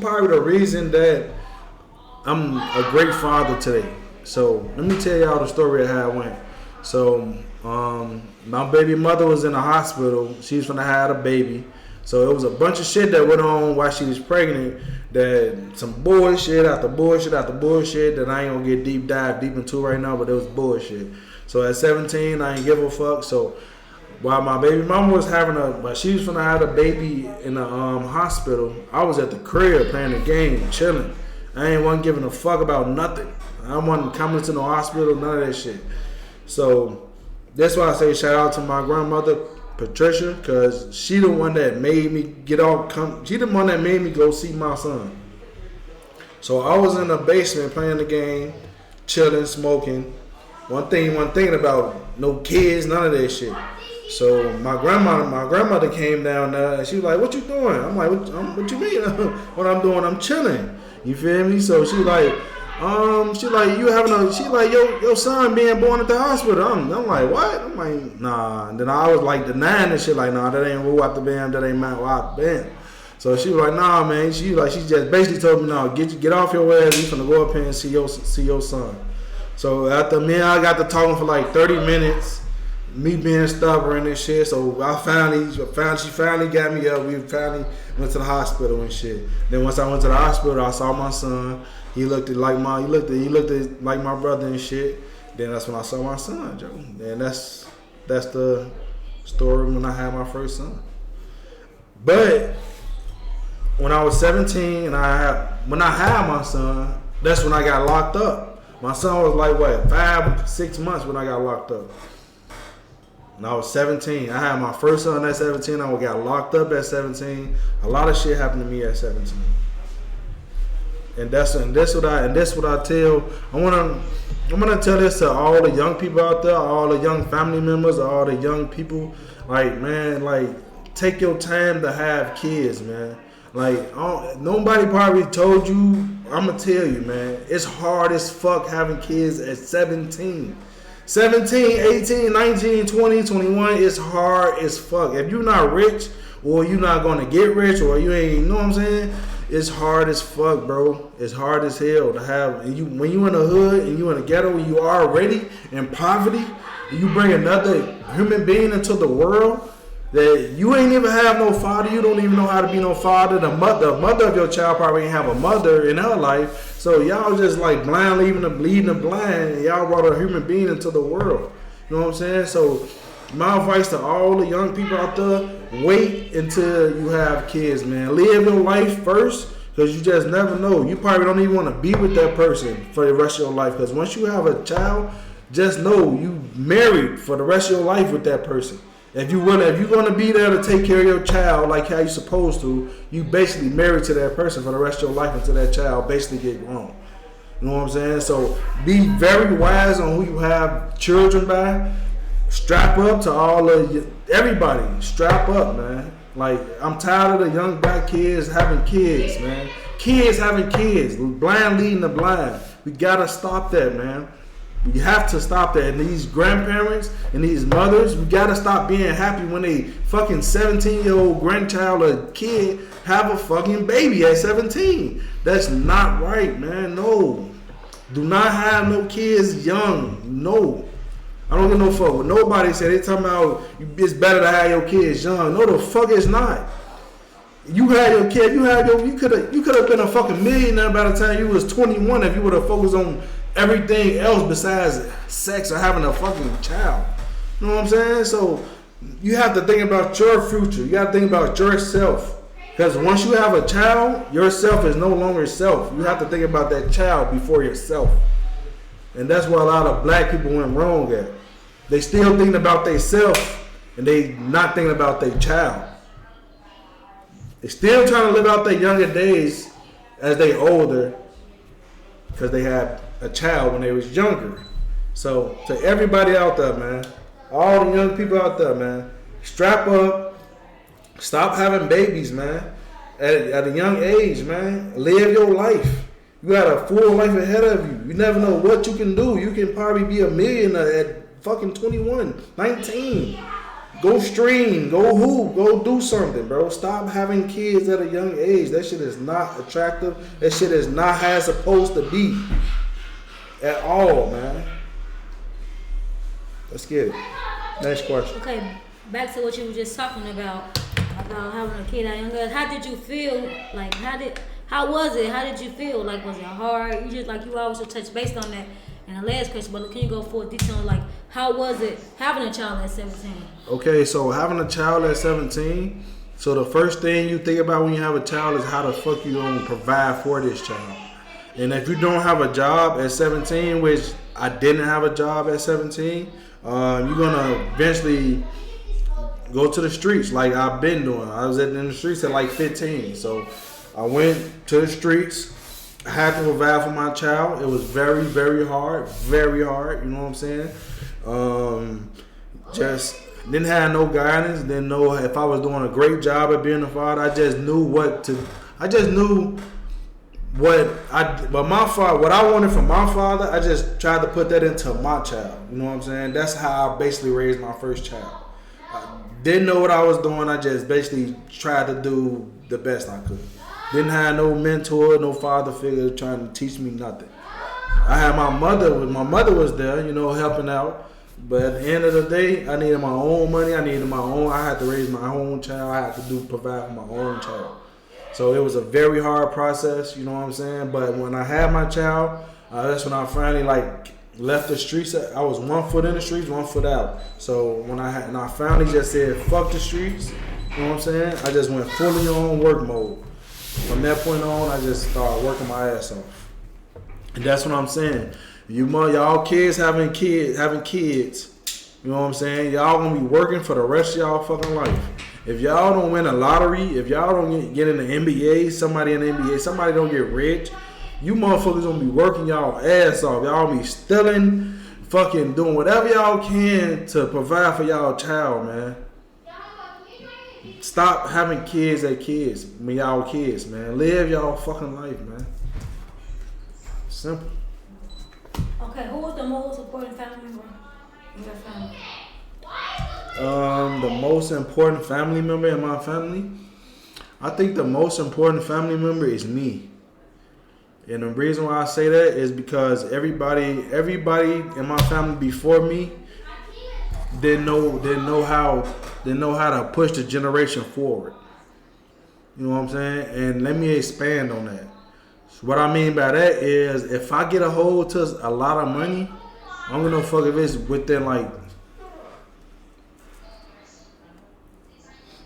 probably the reason that I'm a great father today. So let me tell y'all the story of how it went. So my baby mother was in the hospital. She was gonna have a baby. So it was a bunch of shit that went on while she was pregnant. That some bullshit after bullshit after bullshit that I ain't gonna get dive deep into right now. But it was bullshit. So at 17, I ain't give a fuck. So while my baby mama was she was gonna have a baby in the hospital, I was at the crib playing the game, chilling. I wasn't giving a fuck about nothing. I wasn't coming to no hospital, none of that shit. So that's why I say shout out to my grandmother, Patricia, cause she the one that made me she the one that made me go see my son. So I was in the basement playing the game, chilling, smoking. One thing about no kids, none of that shit. So my grandmother came down there and she was like, "What you doing?" I'm like, "What you mean? What I'm doing? I'm chilling." You feel me? So she like, your son being born at the hospital. I'm like, what? I'm like, nah. And then I was like denying and shit, like, nah, that ain't who out the band, that ain't my out the band. So she was like, nah, man. She just basically told me, nah, get off your ass. You finna go up here and see your son. So after me, I got to talking for like 30 minutes. Me being stubborn and shit, so she finally got me up. We finally went to the hospital and shit. Then once I went to the hospital, I saw my son. He looked like my brother and shit. Then that's when I saw my son, Joe. And that's the story when I had my first son. But when I was 17 when I had my son, that's when I got locked up. My son was like 5-6 months when I got locked up. When I was 17, I had my first son at 17. I got locked up at 17. A lot of shit happened to me at 17. And that's what I tell. I'm gonna tell this to all the young people out there, all the young family members, all the young people. Like, man, like, take your time to have kids, man. Like, nobody probably told you. I'm gonna tell you, man. It's hard as fuck having kids at 17. 17, 18, 19, 20, 21, it's hard as fuck. If you're not rich, or you're not going to get rich, or you ain't, you know what I'm saying? It's hard as fuck, bro. It's hard as hell to have. And when you in the hood, and you in the ghetto, and you are already in poverty, and you bring another human being into the world, that you ain't even have no father, you don't even know how to be no father. The mother of your child probably ain't have a mother in her life. So y'all just like blind leading the blind, and y'all brought a human being into the world. You know what I'm saying? So My advice to all the young people out there, wait until you have kids, man. Live your life first, because you just never know. You probably don't even want to be with that person for the rest of your life, because once you have a child, just know you married for the rest of your life with that person. If you're gonna be there to take care of your child like how you're supposed to, you basically married to that person for the rest of your life until that child basically get grown. You know what I'm saying? So be very wise on who you have children by. Strap up to all of everybody. Strap up, man. Like, I'm tired of the young black kids having kids, man. Kids having kids. Blind leading the blind. We gotta stop that, man. We have to stop that. And these grandparents and these mothers, we gotta stop being happy when they fucking 17-year-old grandchild or kid have a fucking baby at 17. That's not right, man. No. Do not have no kids young. No. I don't give no fuck what nobody said. They talking about it's better to have your kids young. No, the fuck it's not. You had your kid. You could have been a fucking millionaire by the time you was 21 if you would have focused on everything else besides sex or having a fucking child. You know what I'm saying? So you have to think about your future. You got to think about yourself. Because once you have a child, yourself is no longer self. You have to think about that child before yourself. And that's where a lot of black people went wrong at. They still thinking about themselves and they not thinking about their child. They still trying to live out their younger days as they older because they had a child when they was younger. So to everybody out there, man, all the young people out there, man, strap up, stop having babies, man, at a young age, man. Live your life. You got a full life ahead of you. You never know what you can do. You can probably be a millionaire at fucking 21, 19. Go stream, go hoop, go do something, bro. Stop having kids at a young age. That shit is not attractive. That shit is not how it's supposed to be at all, man. Let's get it. Next question. Okay, back to what you were just talking about having a kid at a young age. How did you feel? Like, how was it? How did you feel? Like, was it hard? You always touch based on that in the last question, but can you go for detail? Like, how was it having a child at 17? Okay, so having a child at 17, so the first thing you think about when you have a child is how the fuck you gonna provide for this child. And if you don't have a job at 17, which I didn't have a job at 17, you're gonna eventually go to the streets like I've been doing. I was in the streets at like 15, so I went to the streets. I had to provide for my child. It was very, very hard. Very hard, you know what I'm saying? Just didn't have no guidance. Didn't know if I was doing a great job at being a father. I just knew what I wanted from my father. I just tried to put that into my child. You know what I'm saying? That's how I basically raised my first child. I didn't know what I was doing. I just basically tried to do the best I could. Didn't have no mentor, no father figure trying to teach me nothing. I had my mother. My mother was there, helping out. But at the end of the day, I needed my own money. I had to raise my own child. I had to provide for my own child. So it was a very hard process, you know what I'm saying? But when I had my child, that's when I finally left the streets. I was 1 foot in the streets, 1 foot out. So when I finally just said, fuck the streets, you know what I'm saying? I just went fully on work mode. From that point on, I just started working my ass off. And that's what I'm saying. Y'all kids having kids, you know what I'm saying? Y'all gonna be working for the rest of y'all fucking life. If y'all don't win a lottery, if y'all don't get in the NBA, somebody don't get rich, you motherfuckers gonna be working y'all ass off. Y'all be stealing, fucking doing whatever y'all can to provide for y'all child, man. Stop having kids at kids. Y'all kids, man. Live y'all fucking life, man. Simple. Okay, who was the most important family member in your family? The most important family member in my family? I think the most important family member is me. And the reason why I say that is because everybody in my family before me didn't know how to push the generation forward. You know what I'm saying? And let me expand on that. So what I mean by that is if I get a hold to a lot of money, I don't give no fuck if it's within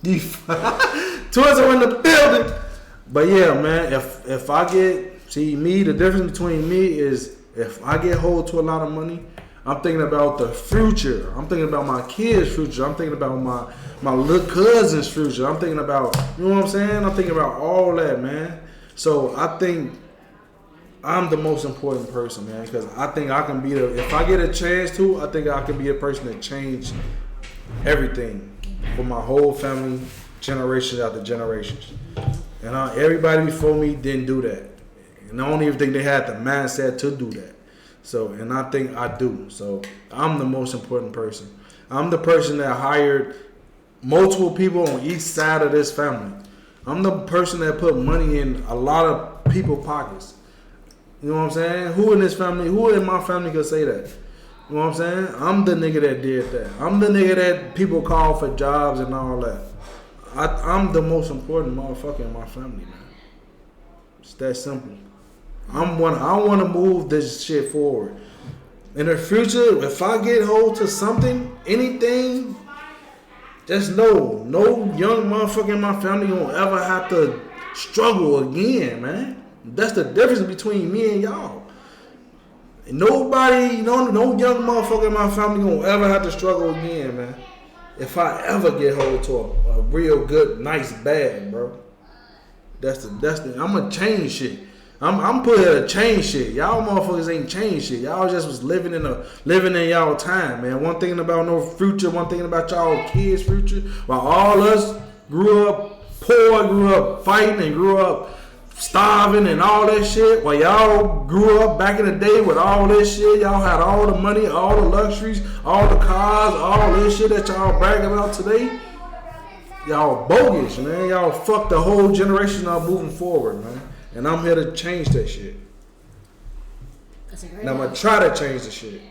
Twins are in the building. But yeah, man, if I get, see me, the difference between me is if I get hold to a lot of money, I'm thinking about the future. I'm thinking about my kids' future. I'm thinking about my little cousin's future. I'm thinking about, you know what I'm saying? I'm thinking about all that, man. So I think I'm the most important person, man, because I think I can be if I get a chance to, I think I can be a person that change everything for my whole family, generations after generations. And everybody before me didn't do that. And I don't even think they had the mindset to do that. So, and I think I do. So I'm the most important person. I'm the person that hired multiple people on each side of this family. I'm the person that put money in a lot of people's pockets. You know what I'm saying? Who in my family could say that? You know what I'm saying? I'm the nigga that did that. I'm the nigga that people call for jobs and all that. I'm the most important motherfucker in my family, man. It's that simple. I want to move this shit forward. In the future, if I get hold to something, anything, just know, no young motherfucker in my family gonna ever have to struggle again, man. That's the difference between me and y'all. Nobody, no young motherfucker in my family gonna ever have to struggle again, man. If I ever get hold to a real good, nice bag, bro. That's the. I'm gonna change shit. I'm put here to change shit. Y'all motherfuckers ain't changed shit. Y'all just was living in y'all time, man. One thing about no future, one thing about y'all kids' future. While all us grew up poor, grew up fighting, and grew up starving and all that shit. While y'all grew up back in the day with all this shit, y'all had all the money, all the luxuries, all the cars, all this shit that y'all brag about today. Y'all bogus, man. Y'all fucked the whole generation up moving forward, man. And I'm here to change that shit. That's a great and I'm going to try to change the shit.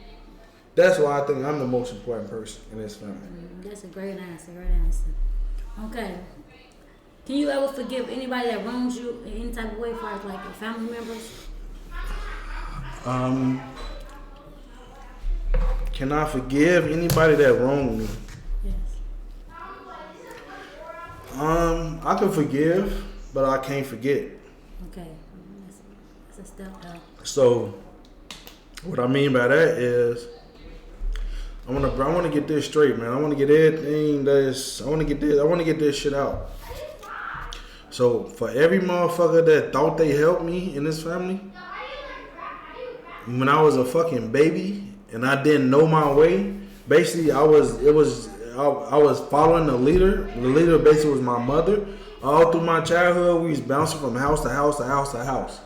That's why I think I'm the most important person in this family. That's a great answer, Okay. Can you ever forgive anybody that wrongs you in any type of way, for like your family members? Can I forgive anybody that wronged me? Yes. I can forgive, but I can't forget. Okay, that's a step up. So, what I mean by that is, I want to get this straight, man. I want to get everything I want to get this shit out. So, for every motherfucker that thought they helped me in this family, when I was a fucking baby and I didn't know my way, basically I was following the leader. The leader basically was my mother. All through my childhood, we was bouncing from house to house to house to house.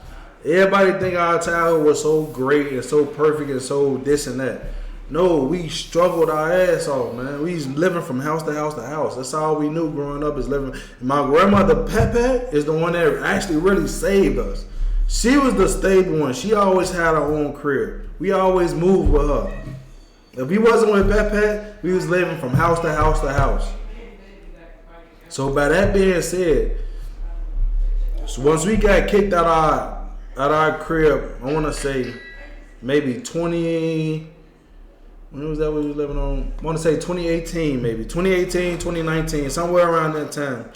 Everybody think our childhood was so great and so perfect and so this and that. No, we struggled our ass off, man. We was living from house to house to house. That's all we knew growing up is living. My grandmother, Pepe, is the one that actually really saved us. She was the stable one. She always had her own crib. We always moved with her. If we wasn't with Pepe, we was living from house to house to house. So by that being said, so once we got kicked out our crib, I want to say maybe 20. When was that we was living on? I want to say 2018, maybe 2018, 2019, somewhere around that time.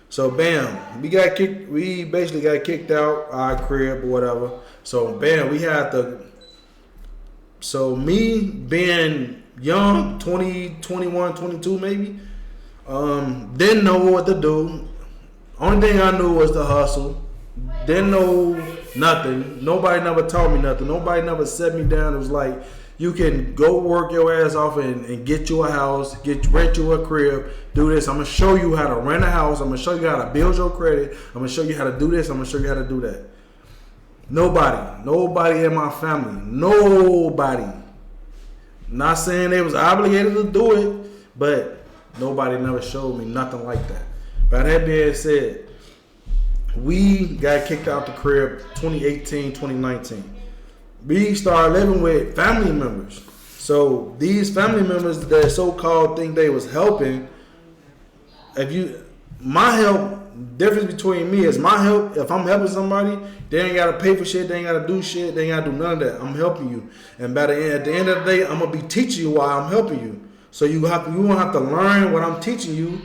So bam, we basically got kicked out our crib or whatever. So bam, we had to. So me being young, 20, 21, 22 maybe. Didn't know what to do. Only thing I knew was to hustle. Didn't know nothing. Nobody never taught me nothing. Nobody never set me down. It was like, you can go work your ass off and get you a house, rent you a crib, do this. I'm going to show you how to rent a house. I'm going to show you how to build your credit. I'm going to show you how to do this. I'm going to show you how to do that. Nobody in my family. Nobody. Not saying they was obligated to do it, but nobody never showed me nothing like that. By that being said, we got kicked out the crib 2018, 2019. We started living with family members. So these family members that so-called think they was helping, my help, difference between me is my help. If I'm helping somebody, they ain't got to pay for shit, they ain't got to do shit, they ain't got to do none of that. I'm helping you. And at the end of the day, I'm going to be teaching you why I'm helping you. So you won't have to learn what I'm teaching you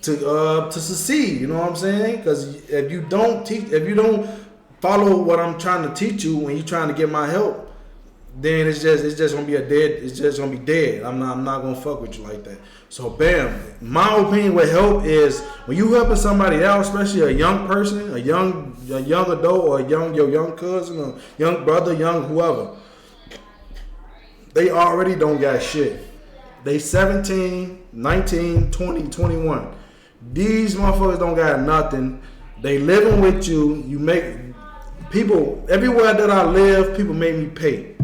to succeed. You know what I'm saying? Because if you don't follow what I'm trying to teach you when you're trying to get my help, then it's just gonna be it's just gonna be dead. I'm not gonna fuck with you like that. So bam, my opinion with help is when you helping somebody else, especially a young person, a young adult, or your young cousin, or young brother, young whoever, they already don't got shit. They 17, 19, 20, 21. These motherfuckers don't got nothing. They living with you. You make people everywhere that I live, people make me pay.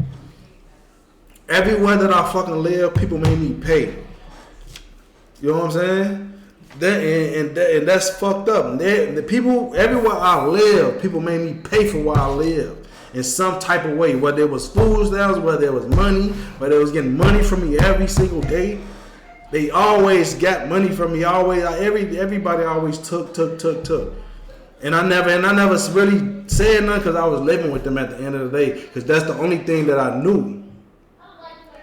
Everywhere that I fucking live, people make me pay. You know what I'm saying? And that's fucked up. The people everywhere I live, people made me pay for where I live in some type of way. Whether it was food stamps, whether it was money, whether it was getting money from me every single day. They always got money from me. Everybody always took. And I never really said nothing because I was living with them at the end of the day. Because that's the only thing that I knew.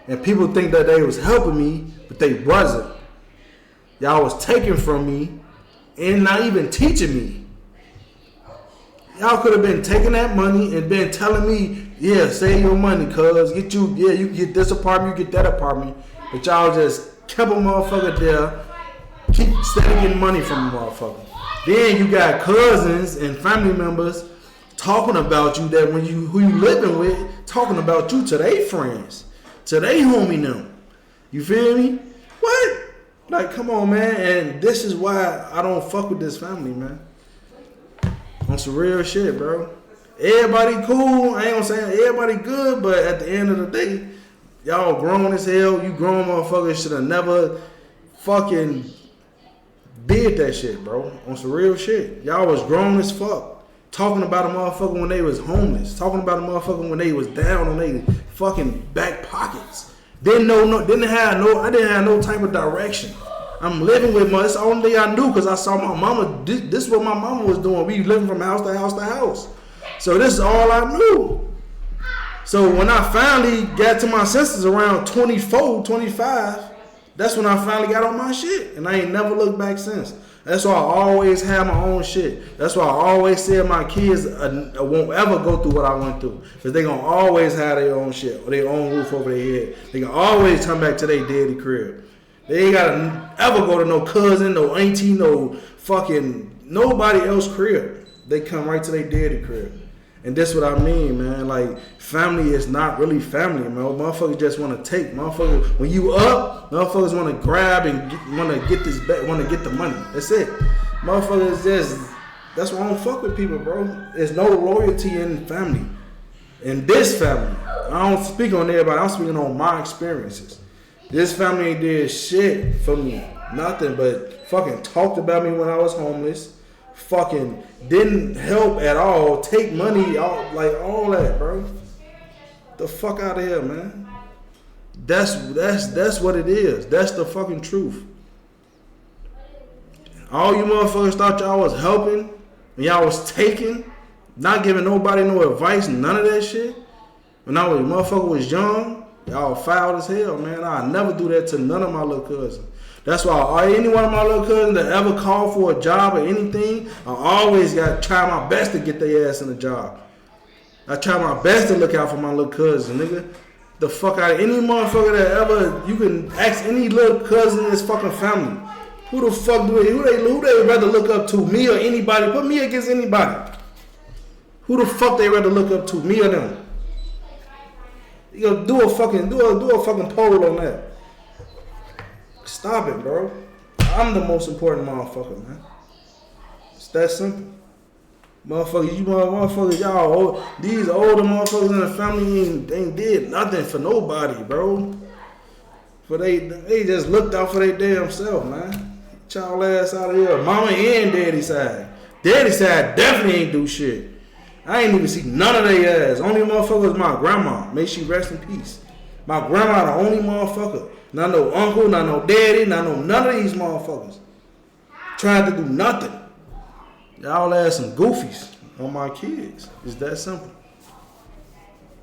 And people think that they was helping me, but they wasn't. Y'all was taking from me and not even teaching me. Y'all could have been taking that money and been telling me, yeah, save your money, cuz you can get this apartment, you get that apartment. But y'all just kept a motherfucker there, keep steady getting money from a motherfucker. Then you got cousins and family members talking about you that who you living with, talking about you to their friends. To they homie them. You feel me? What? Like, come on, man. And this is why I don't fuck with this family, man. On some real shit, bro. Everybody cool. I ain't gonna say everybody good, but at the end of the day, y'all grown as hell. You grown motherfuckers should have never fucking did that shit, bro. On some real shit. Y'all was grown as fuck. Talking about a motherfucker when they was homeless. Talking about a motherfucker when they was down on their fucking back pockets. I didn't have no type of direction. I'm living with that's the only thing I knew because I saw my mama. This is what my mama was doing. We living from house to house to house. So this is all I knew. So when I finally got to my senses around 24, 25, that's when I finally got on my shit. And I ain't never looked back since. That's why I always have my own shit. That's why I always said my kids won't ever go through what I went through. Because they going to always have their own shit or their own roof over their head. They can always come back to their daddy crib. They ain't got to ever go to no cousin, no auntie, no fucking nobody else crib. They come right to their daddy crib. And that's what I mean, man. Like, family is not really family, man. Motherfuckers just want to take. Motherfuckers, when you up, motherfuckers want to grab and want to get this back, want to get the money. That's it. Motherfuckers that's why I don't fuck with people, bro. There's no loyalty in family. In this family, I don't speak on everybody. I'm speaking on my experiences. This family ain't did shit for me. Nothing but fucking talked about me when I was homeless. Fucking didn't help at all. Take money, all that, bro. The fuck out of here, man. That's what it is. That's the fucking truth. All you motherfuckers thought y'all was helping and y'all was taking, not giving nobody no advice, none of that shit. When motherfucker was young, y'all foul as hell, man. I never do that to none of my little cousins. That's why any one of my little cousins that ever called for a job or anything, I always got to try my best to get their ass in a job. I try my best to look out for my little cousin, nigga. The fuck out of any motherfucker that ever, you can ask any little cousin in this fucking family. Who the fuck who they rather look up to, me or anybody? Put me against anybody. Who the fuck they rather look up to, me or them? You know, do a fucking poll on that. Stop it, bro. I'm the most important motherfucker, man. It's that simple. Motherfuckers, y'all, these older motherfuckers in the family ain't did nothing for nobody, bro. But they just looked out for their damn self, man. Get y'all ass out of here. Mama and daddy side. Daddy side definitely ain't do shit. I ain't even see none of their ass. Only motherfucker was my grandma. May she rest in peace. My grandma the only motherfucker. Not no uncle, not no daddy, not no none of these motherfuckers. Trying to do nothing. Y'all ass some goofies on my kids. It's that simple.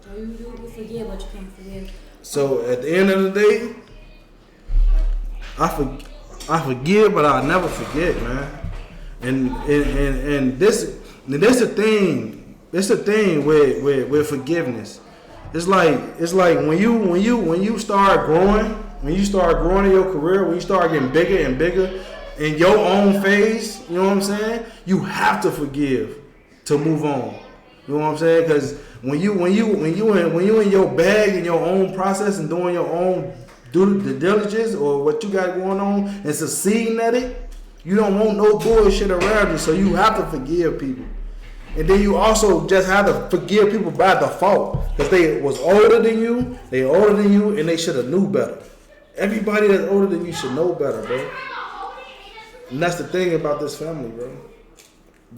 So you do forget what you can't forget. So at the end of the day, I forgive, but I never forget, man. And this the thing. It's the thing with forgiveness. It's like when you start growing in your career, when you start getting bigger and bigger in your own phase, you know what I'm saying? You have to forgive to move on. You know what I'm saying? Because when you in your bag in your own process and doing your own due diligence or what you got going on and succeeding at it, you don't want no bullshit around you. So you have to forgive people. And then you also just have to forgive people by default because they was older than you, and they should have knew better. Everybody that's older than you should know better, bro. And that's the thing about this family, bro. I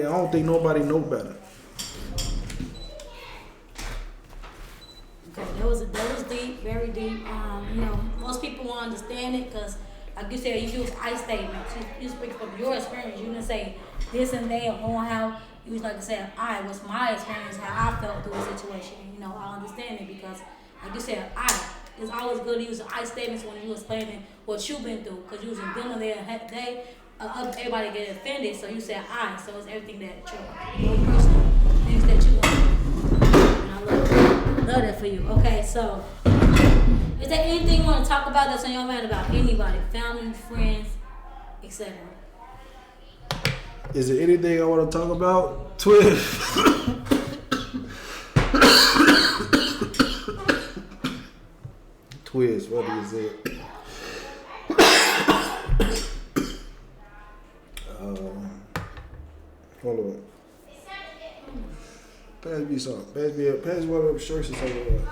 don't think nobody know better. Okay, that was deep, very deep. Most people won't understand it because, like you said, you use I statements. You speak from your experience. You didn't say this and that or how. You was like to say, what's my experience, how I felt through the situation. I understand it because, like you said, it's always good to use I statements when you explaining what you've been through because you was in them there everybody get offended, so you said so it's everything that your personal things that you want to do. And I love that for you. Okay, so is there anything you want to talk about that's on your mind about anybody, family, friends, etc.? Is there anything I want to talk about? Twist. Twist, what is it? Hold on. Pass me some. Pass me one of them shirts or something.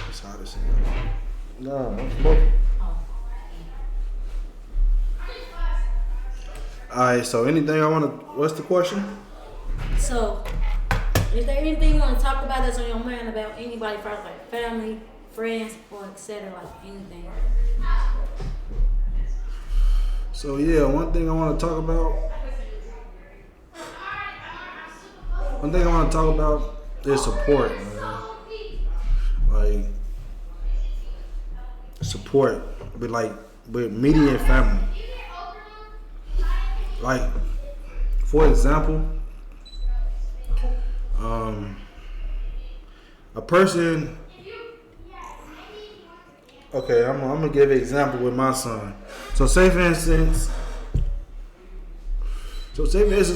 It's hot as hell. Nah, I'm smoking. Alright, so anything I want to, what's the question? So, is there anything you want to talk about that's on your mind about anybody, like family, friends, or etc., like anything? So yeah, one thing I want to talk about is support, man. Like, support with media and family. Like, for example, a person. Okay, I'm gonna give an example with my son. So say for instance,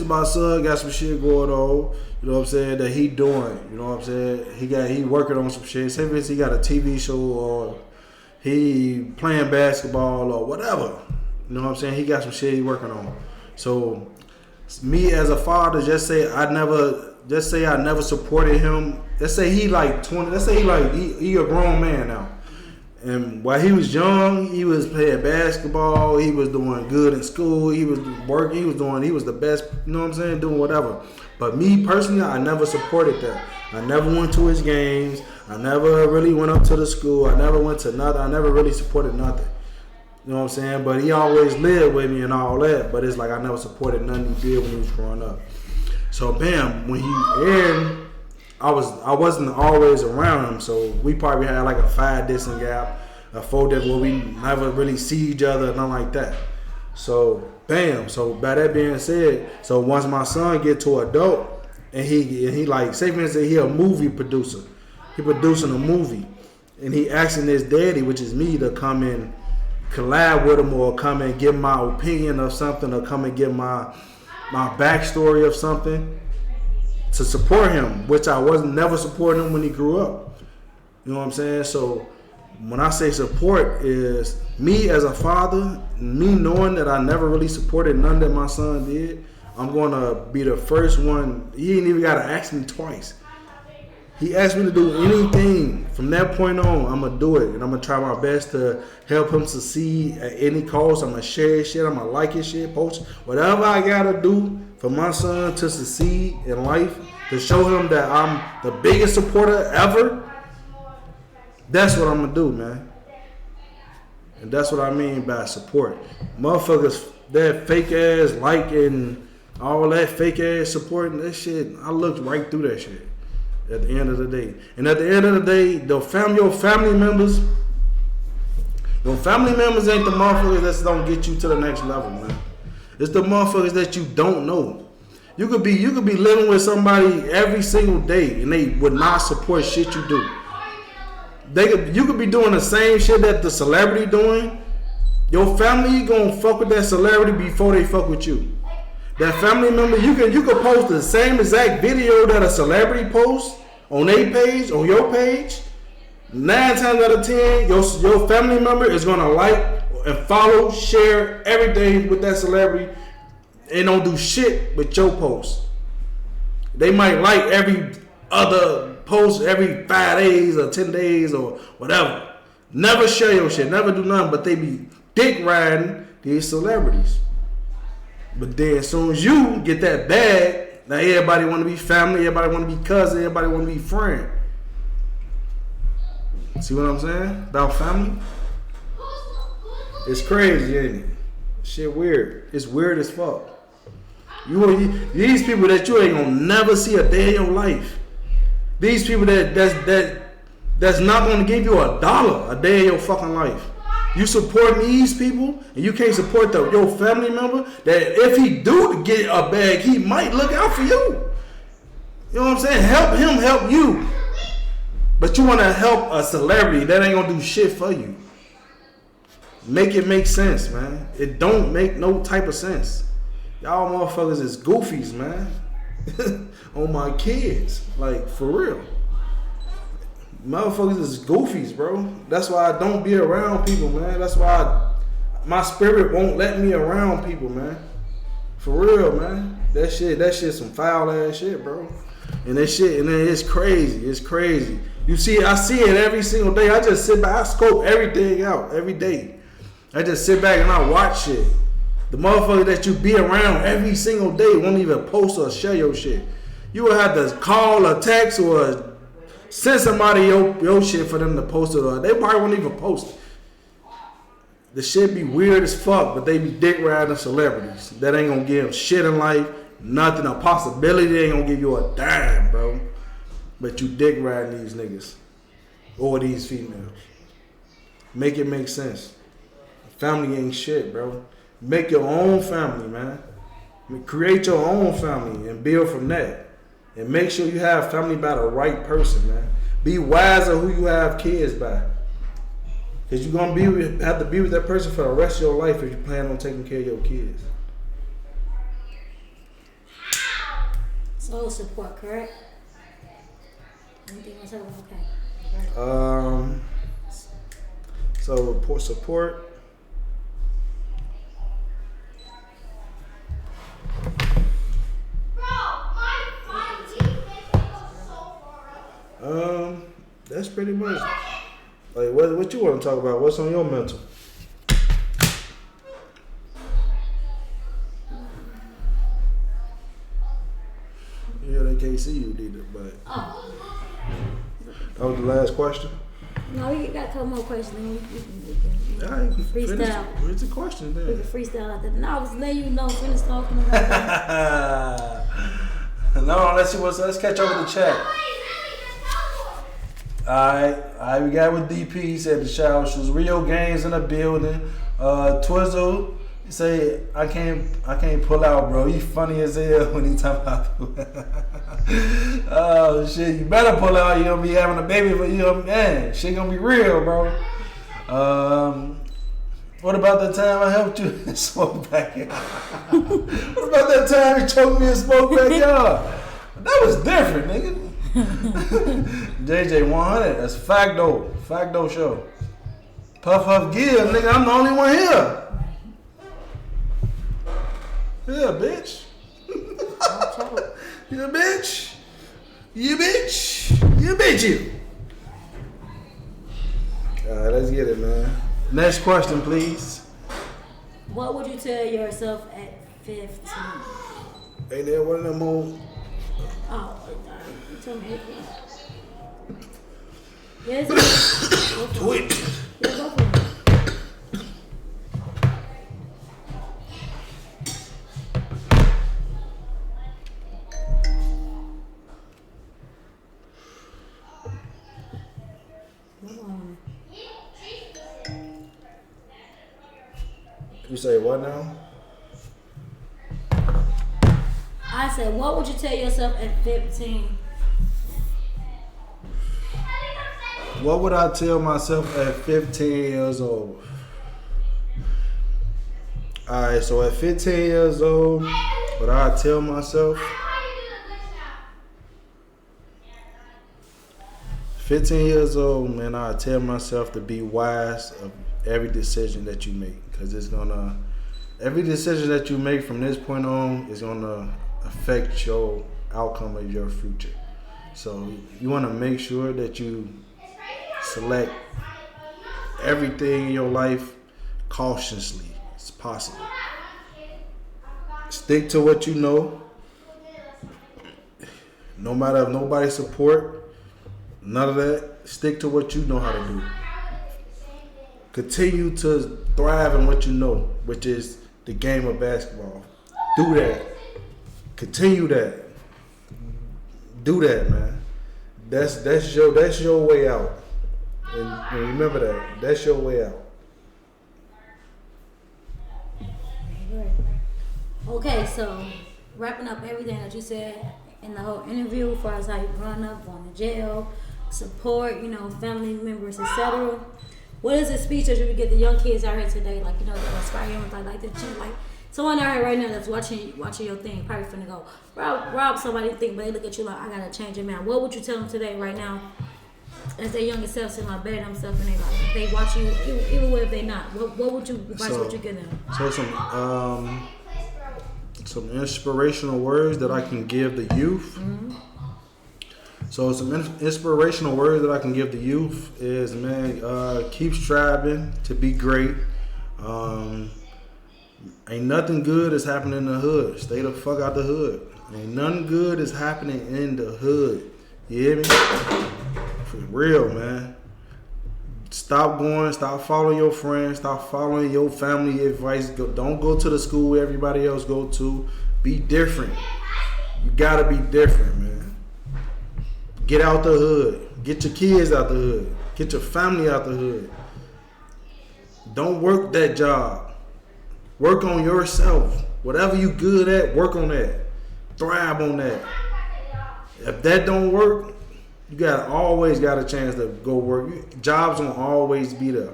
my son got some shit going on. You know what I'm saying? That he doing. You know what I'm saying? He working on some shit. Say for instance, he got a TV show or he playing basketball or whatever. You know what I'm saying? He got some shit he working on. So me as a father, just say I never supported him. Let's say he like 20. Let's say he a grown man now. And while he was young, he was playing basketball. He was doing good in school. He was working. He was the best. You know what I'm saying? Doing whatever. But me personally, I never supported that. I never went to his games. I never really went up to the school. I never went to nothing. I never really supported nothing. You know what I'm saying? But he always lived with me and all that. But it's like I never supported nothing he did when he was growing up. So bam, when I wasn't always around him. So we probably had like a 5 distance gap, a 4 distance where we never really see each other, nothing like that. So bam. So by that being said, so once my son get to adult and he like, say for instance, he a movie producer. He producing a movie. And he asking his daddy, which is me, to come and collab with him or come and give my opinion of something or come and give my backstory of something to support him, which I wasn't never supporting him when he grew up. You know what I'm saying? So when I say support is me as a father, me knowing that I never really supported none that my son did, I'm going to be the first one. He ain't even got to ask me twice. He asked me to do anything. From that point on, I'm going to do it. And I'm going to try my best to help him succeed at any cost. I'm going to share his shit. I'm going to like his shit, post whatever I got to do for my son to succeed in life, to show him that I'm the biggest supporter ever. That's what I'm going to do, man. And that's what I mean by support. Motherfuckers, that fake ass like and all that fake ass supporting that shit, I looked right through that shit. At the end of the day. And at the end of the day, your family members, Your family members ain't the motherfuckers that don't get you to the next level, man. It's the motherfuckers that you don't know. You could be living with somebody every single day and they would not support shit you do. You could be doing the same shit that the celebrity doing. Your family gonna fuck with that celebrity before they fuck with you. That family member, you could post the same exact video that a celebrity posts on their page, on your page. 9 times out of 10, your family member is gonna like and follow, share everything with that celebrity, and don't do shit with your post. They might like every other post every 5 days or 10 days or whatever. Never share your shit, never do nothing, but they be dick riding these celebrities. But then as soon as you get that bag, now everybody want to be family, everybody want to be cousin, everybody want to be friend. See what I'm saying about family? It's crazy, ain't it? Shit weird. It's weird as fuck. These people that you ain't gonna never see a day in your life. These people that's not gonna give you $1 a day in your fucking life. You support these people and you can't support your family member that if he do get a bag, he might look out for you. You know what I'm saying? Help him help you. But you want to help a celebrity that ain't gonna do shit for you. Make it make sense, man. It don't make no type of sense. Y'all motherfuckers is goofies, man. On my kids. Like, for real. Motherfuckers is goofies, bro. That's why I don't be around people, man. That's why my spirit won't let me around people, man. For real, man. That shit some foul ass shit, bro. And that shit, and then it's crazy. It's crazy. You see, I see it every single day. I just sit back, I scope everything out every day. I just sit back and I watch shit. The motherfucker that you be around every single day won't even post or share your shit. You will have to call or text or send somebody your shit for them to post it, or they probably won't even post it. The shit be weird as fuck, but they be dick riding celebrities. That ain't gonna give them shit in life, nothing, a possibility. They ain't gonna give you a dime, bro. But you dick riding these niggas or these females. Make it make sense. Family ain't shit, bro. Make your own family, man. Create your own family and build from that. And make sure you have family by the right person, man. Be wise of who you have kids by. Because you're going to have to be with that person for the rest of your life if you plan on taking care of your kids. So support, correct? Anything else? Okay. So support. That's pretty much. Like, what you want to talk about? What's on your mental? Yeah, they can't see you, did it? But that was the last question. No, we got a couple more questions. We All right, freestyle. It's a question then. We can freestyle out there. No, I was letting you know, finish talking about that. No, let's catch up with the chat. Alright, we got with DP. He said the shower shoes. Rio Games in the building. Twizzle, he say I can't pull out, bro. He funny as hell when he talk about. Oh shit, you better pull out. You gonna be having a baby for you, man. Shit gonna be real, bro. What about that time I helped you in smoke backyard? What about that time you choked me in smoke backyard? That was different, nigga. JJ 100, that's Facto show. Puff give, nigga, I'm the only one here. Yeah, bitch. You bitch. You bitch. You bitch you. Alright, let's get it, man. Next question, please. What would you tell yourself at 15? Ain't there one of them old... Oh, you told me 18. Yes, Twitch. Yeah, go for it. You say what now? I said, what would you tell yourself at 15? What would I tell myself at 15 years old? Alright, so at 15 years old, what I tell myself? 15 years old, man, I tell myself to be wise of every decision that you make, because every decision that you make from this point on is gonna affect your outcome of your future. So you want to make sure that you select everything in your life cautiously as possible. Stick to what you know. No matter if nobody support, none of that. Stick to what you know how to do. Continue to thrive in what you know, which is the game of basketball. Do that. Continue that. Do that, man. That's your way out. And remember that. That's your way out. Okay, so wrapping up everything that you said in the whole interview, as far as how you growing up, going to jail, support, family members, etc. What is a speech that you would get the young kids out here today, like that inspire you, like that you like someone out here right now that's watching your thing, probably finna go rob somebody, think, but they look at you like, I gotta change it, man. What would you tell them today, right now, as their younger self, to like better themselves in their life? If they watch you, even if they not, what would you advice would you give them? So some inspirational words that I can give the youth. Mm-hmm. So some inspirational words that I can give the youth is, man, keep striving to be great. Ain't nothing good is happening in the hood. Stay the fuck out the hood. Ain't nothing good is happening in the hood. You hear me? For real, man. Stop following your friends, stop following your family advice. Don't go to the school everybody else go to. Be different. You gotta be different, man. Get out the hood. Get your kids out the hood. Get your family out the hood. Don't work that job. Work on yourself. Whatever you good at, work on that. Thrive on that. If that don't work, you always got a chance to go work. Jobs won't always be there.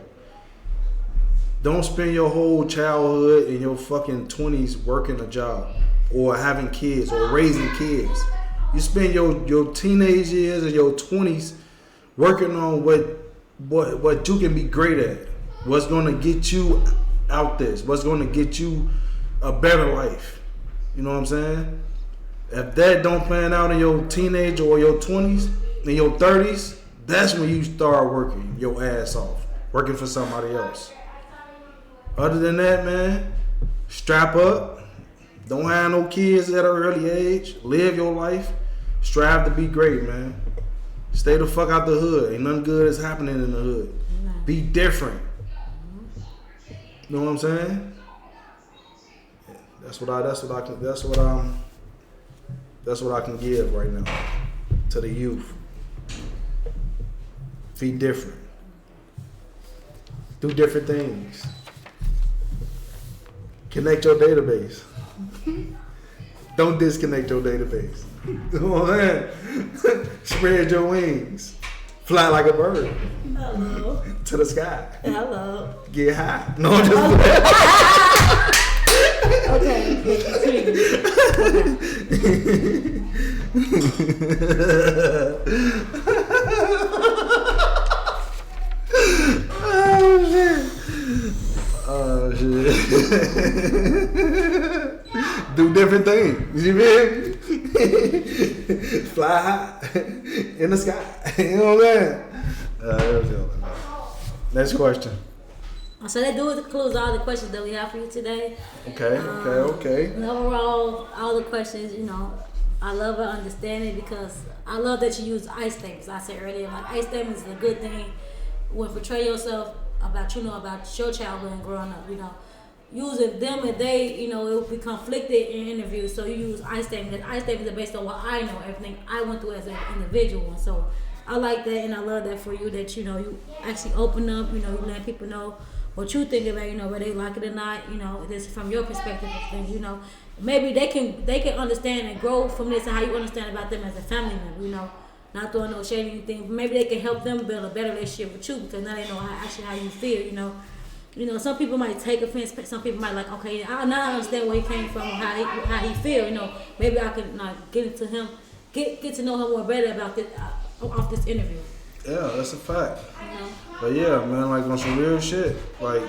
Don't spend your whole childhood in your fucking 20s working a job or having kids or raising kids. You spend your teenage years and your 20s working on what you can be great at. What's going to get you out this. What's going to get you a better life. You know what I'm saying? If that don't plan out in your teenage or your 20s, in your 30s, that's when you start working your ass off. Working for somebody else. Other than that, man, strap up. Don't have no kids at an early age. Live your life. Strive to be great, man. Stay the fuck out the hood. Ain't nothing good is happening in the hood. Be different. You know what I'm saying? That's what I can give right now to the youth. Be different. Do different things. Connect your database. Don't disconnect your database. You know what I'm saying? Spread your wings. Fly like a bird. Hello. To the sky. Hello. Get high. No, I'm just Okay. Oh shit. Do different things. You feel me? Fly high in the sky. You know what I'm saying? Next question. So that concludes all the questions that we have for you today. Okay. And overall, all the questions, I love her understanding, because I love that you use I statements. I said earlier, like, I statements is a good thing when portray yourself about your childhood and growing up. Using them and they, it will be conflicted in interviews. So you use I statements. I statements are based on what I know, everything I went through as an individual. And so I like that, and I love that for you, that you actually open up. You let people know what you think about, whether they like it or not, this is from your perspective of things, maybe they can understand and grow from this and how you understand about them as a family member, not throwing no shade or anything, but maybe they can help them build a better relationship with you because now they know how you feel, some people might take offense, some people might like, okay, I now understand where he came from, how he feel, maybe I can get into him, get to know him more better about this off this interview. Yeah, that's a fact. But yeah, man, like on some real shit, like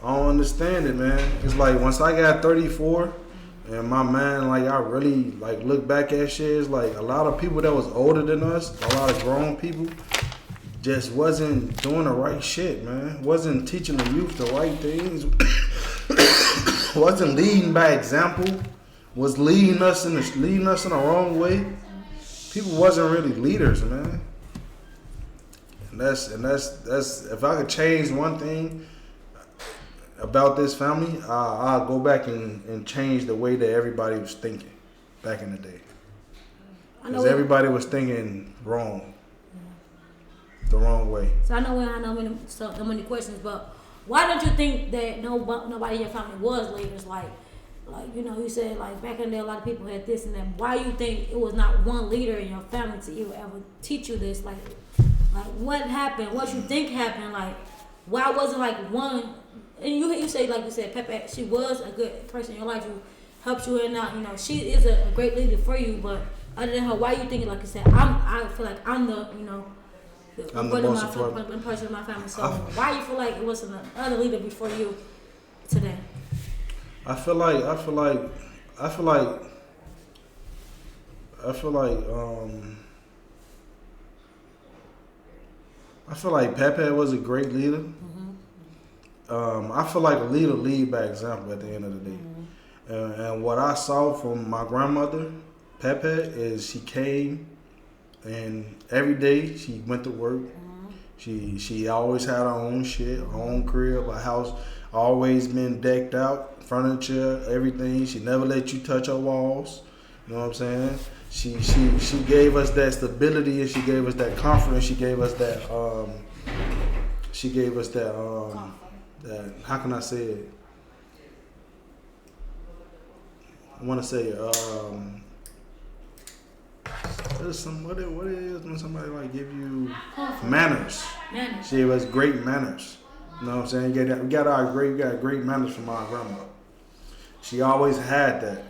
I don't understand it, man. It's like once I got 34 and my man, like I really like look back at shit, it's like a lot of people that was older than us, a lot of grown people just wasn't doing the right shit, man. Wasn't teaching the youth the right things. Wasn't leading by example. Was leading us in the wrong way. People wasn't really leaders, man. And that's if I could change one thing about this family, I'll go back and change the way that everybody was thinking back in the day. Because everybody was thinking wrong. The wrong way. So I know many questions, but why don't you think that nobody in your family was leaders? Like you said, like back in the day, a lot of people had this and that. Why do you think it was not one leader in your family to ever teach you this? Like what happened? What you think happened? Like why wasn't like one? And you say, like you said, Pepe, she was a good person in your life who helped you and out. She is a great leader for you. But other than her, why you think, like you said, I feel like I'm the I'm the most important person in my family. So why you feel like it wasn't another leader before you today? I feel like Pepe was a great leader. Mm-hmm. I feel like a leader lead by example at the end of the day. Mm-hmm. And what I saw from my grandmother, Pepe, is she came and every day she went to work. Mm-hmm. She always had her own shit, her own crib, her house always been decked out, furniture, everything. She never let you touch her walls. You know what I'm saying? She gave us that stability and she gave us that confidence. She gave us that that how can I say it? I want to say what it is when somebody like give you manners. She gave us great manners. You know what I'm saying? We got great manners from our grandma. She always had that.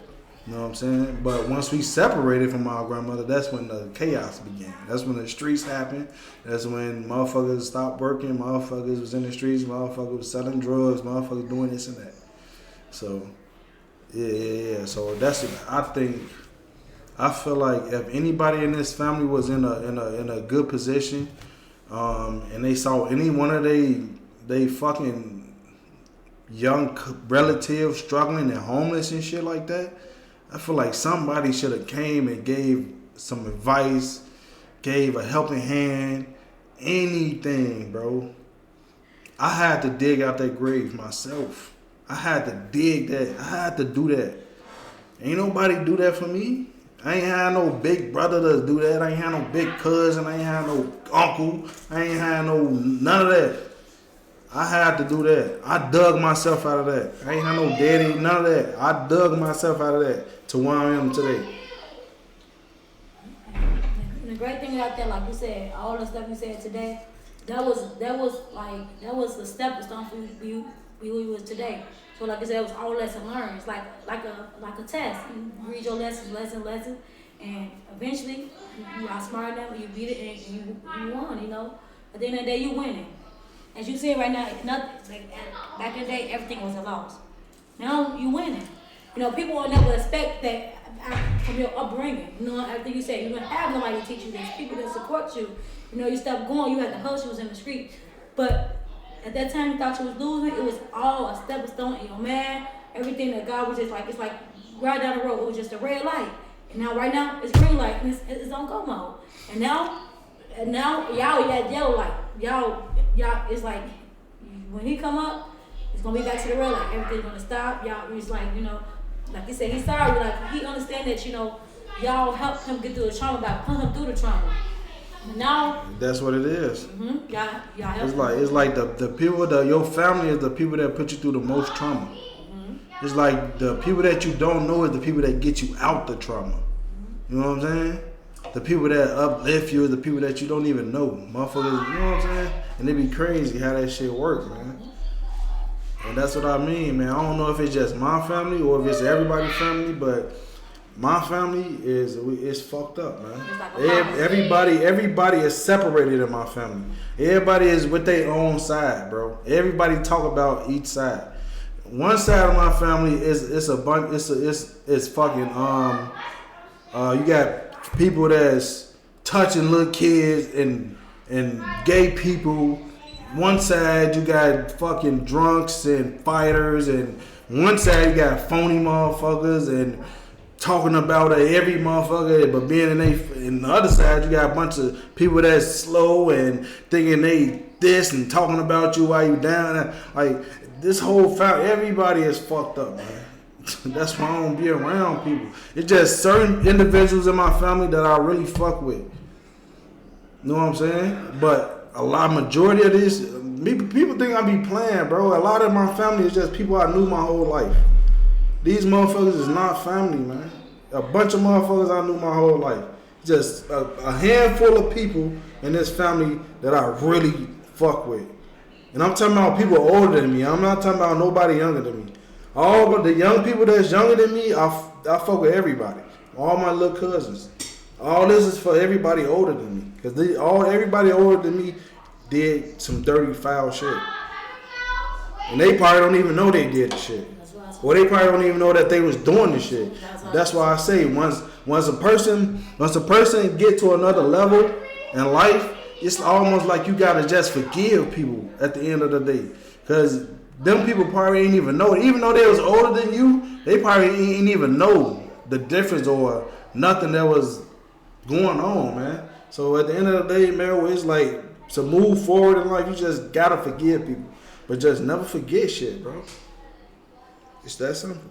You know what I'm saying? But once we separated from our grandmother, that's when the chaos began. That's when the streets happened. That's when motherfuckers stopped working. Motherfuckers was in the streets. Motherfuckers was selling drugs. Motherfuckers doing this and that. So, yeah. So that's it. I feel like if anybody in this family was in a good position, and they saw any one of they fucking young relatives struggling and homeless and shit like that, I feel like somebody should have came and gave some advice, gave a helping hand, anything, bro. I had to dig out that grave myself. I had to dig that. I had to do that. Ain't nobody do that for me. I ain't had no big brother to do that. I ain't had no big cousin. I ain't had no uncle. I ain't had none of that. I had to do that. I dug myself out of that. I ain't had no daddy, none of that. I dug myself out of that to where I am today. And the great thing about that, like you said, all the stuff you said today, that was the stepping stone for you who you was today. So like I said, it was all lesson learned. It's like a test. You read your lesson, and eventually you outsmart them, you beat it, and you won. At the end of the day, you winning. As you see right now, nothing. Like back in the day, everything was a loss. Now you winning. People will never expect that from your upbringing. Everything you said, you don't have nobody to teach you this. People that support you. You stopped going. You had to hustle. You was in the street, but at that time you thought you was losing. It was all a stepping stone in your man. Everything that God was just like, it's like right down the road. It was just a red light, and now right now it's green light and it's on go mode. And now y'all at yellow light. Y'all, it's like when he come up, it's gonna be back to the red light. Everything's gonna stop. Y'all, he's like, like he said, he's sorry. Like he understand that, y'all helped him get through the trauma by putting him through the trauma. Now That's what it is. It's like the people your family is the people that put you through the most trauma. It's like the people that you don't know is the people that get you out the trauma. You know what I'm saying? The people that uplift you is the people that you don't even know. Motherfuckers, you know what I'm saying? And it be crazy how that shit works, man. And that's what I mean, man. I don't know if it's just my family or if it's everybody's family, but my family is fucked up, man. Everybody is separated in my family. Everybody is with their own side, bro. Everybody talk about each side. One side of my family is a bunch. It's fucking you got people that's touching little kids and gay people. One side you got fucking drunks and fighters, and one side you got phony motherfuckers and talking about every motherfucker, but being in the other side you got a bunch of people that's slow and thinking they this and talking about you while you down. Like this whole family, everybody is fucked up, man. That's why I don't be around people. It's just certain individuals in my family that I really fuck with. You know what I'm saying? But majority of this, people think I be playing, bro. A lot of my family is just people I knew my whole life. These motherfuckers is not family, man. A bunch of motherfuckers I knew my whole life. Just a handful of people in this family that I really fuck with. And I'm talking about people older than me. I'm not talking about nobody younger than me. All but the young people that's younger than me, I fuck with everybody. All my little cousins. All this is for everybody older than me. Because everybody older than me did some dirty, foul shit. And they probably don't even know they did the shit. Or they probably don't even know that they was doing the shit. That's why I say once a person get to another level in life, it's almost like you gotta just forgive people at the end of the day. Cause them people probably ain't even know it. Even though they was older than you, they probably ain't even know the difference or nothing that was going on, man. So at the end of the day, man, it's like to move forward in life, you just gotta forgive people. But just never forget shit, bro. It's that simple.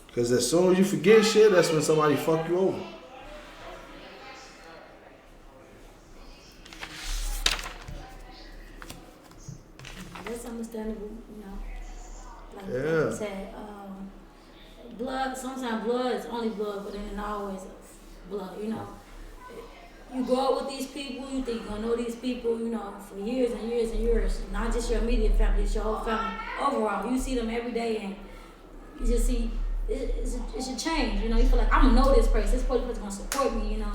Because as soon as you forget shit, that's when somebody fuck you over. That's understandable, you know. Like Yeah. I said, blood, sometimes blood is only blood, but then it's always blood, you know. You grow up with these people, you think you're going to know these people, you know, for years and years and years. Not just your immediate family, it's your whole family. Overall, you see them every day and you just see, it should change, you know. You feel like, I'm going to know this person is going to support me, you know.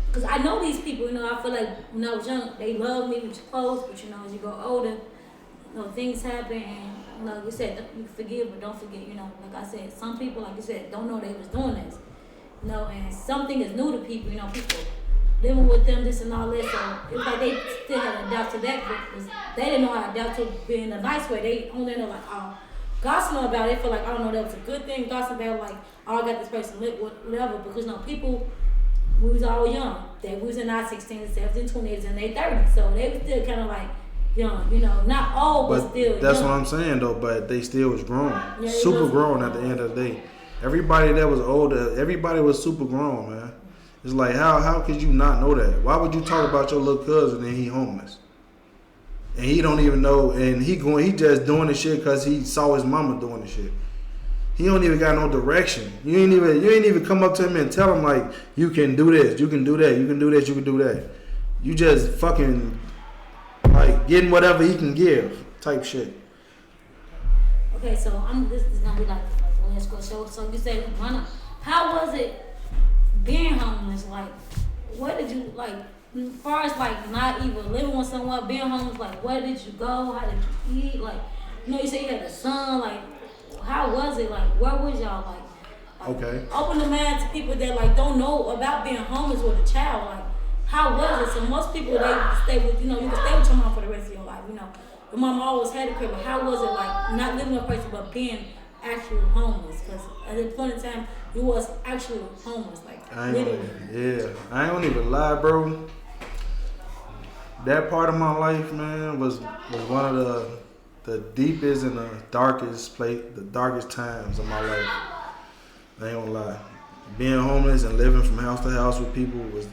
Because I know these people, you know, I feel like when I was young, they loved me, we was close, but, you know, as you go older, you know, things happen and, like you said, you forgive but don't forget, you know. Like I said, some people, like you said, don't know they was doing this, you know, and something is new to people, you know, people living with them, this and all that, so it's like they still had to adapt to that, because they didn't know how to adapt to being a nice way. They only know, like, oh, gossiping about it, feel like, I don't know, that was a good thing, gossiping about, like, oh, I got this person lit, whatever, because, you know, people, we was all young, we was in our 16s, 17s, 20s, and they 30s, so they was still kind of like young, you know, not old, but still that's young. what I'm saying, though, but they still was grown, Yeah, super grown at the end of the day. Everybody that was older, everybody was super grown, man. It's like, how could you not know that? Why would you talk about your little cousin and he homeless? And he don't even know, and he just doing the shit because he saw his mama doing the shit. He don't even got no direction. You ain't even come up to him and tell him, like, you can do this, you can do that, you can do this, you can do that. You just fucking, like, getting whatever he can give type shit. Okay, so this is gonna be like the last question. So you said, how was it being homeless? Like, what did you, like, as far as, like, not even living with someone, being homeless, like, where did you go? How did you eat? Like, you know, you said you had a son, like, how was it? Like, where was y'all? Like Okay. Open the mind to people that, like, don't know about being homeless with a child. Like, how was it? So most people, they stay with, you know, you can stay with your mom for the rest of your life, you know. Your mom always had a crib, but how was it, like, not living with a person, but being actually homeless? Because at that point in time, you was actually homeless, like, I ain't gonna even lie, bro. That part of my life, man, was one of the deepest and the darkest times of my life. I ain't gonna lie. Being homeless and living from house to house with people was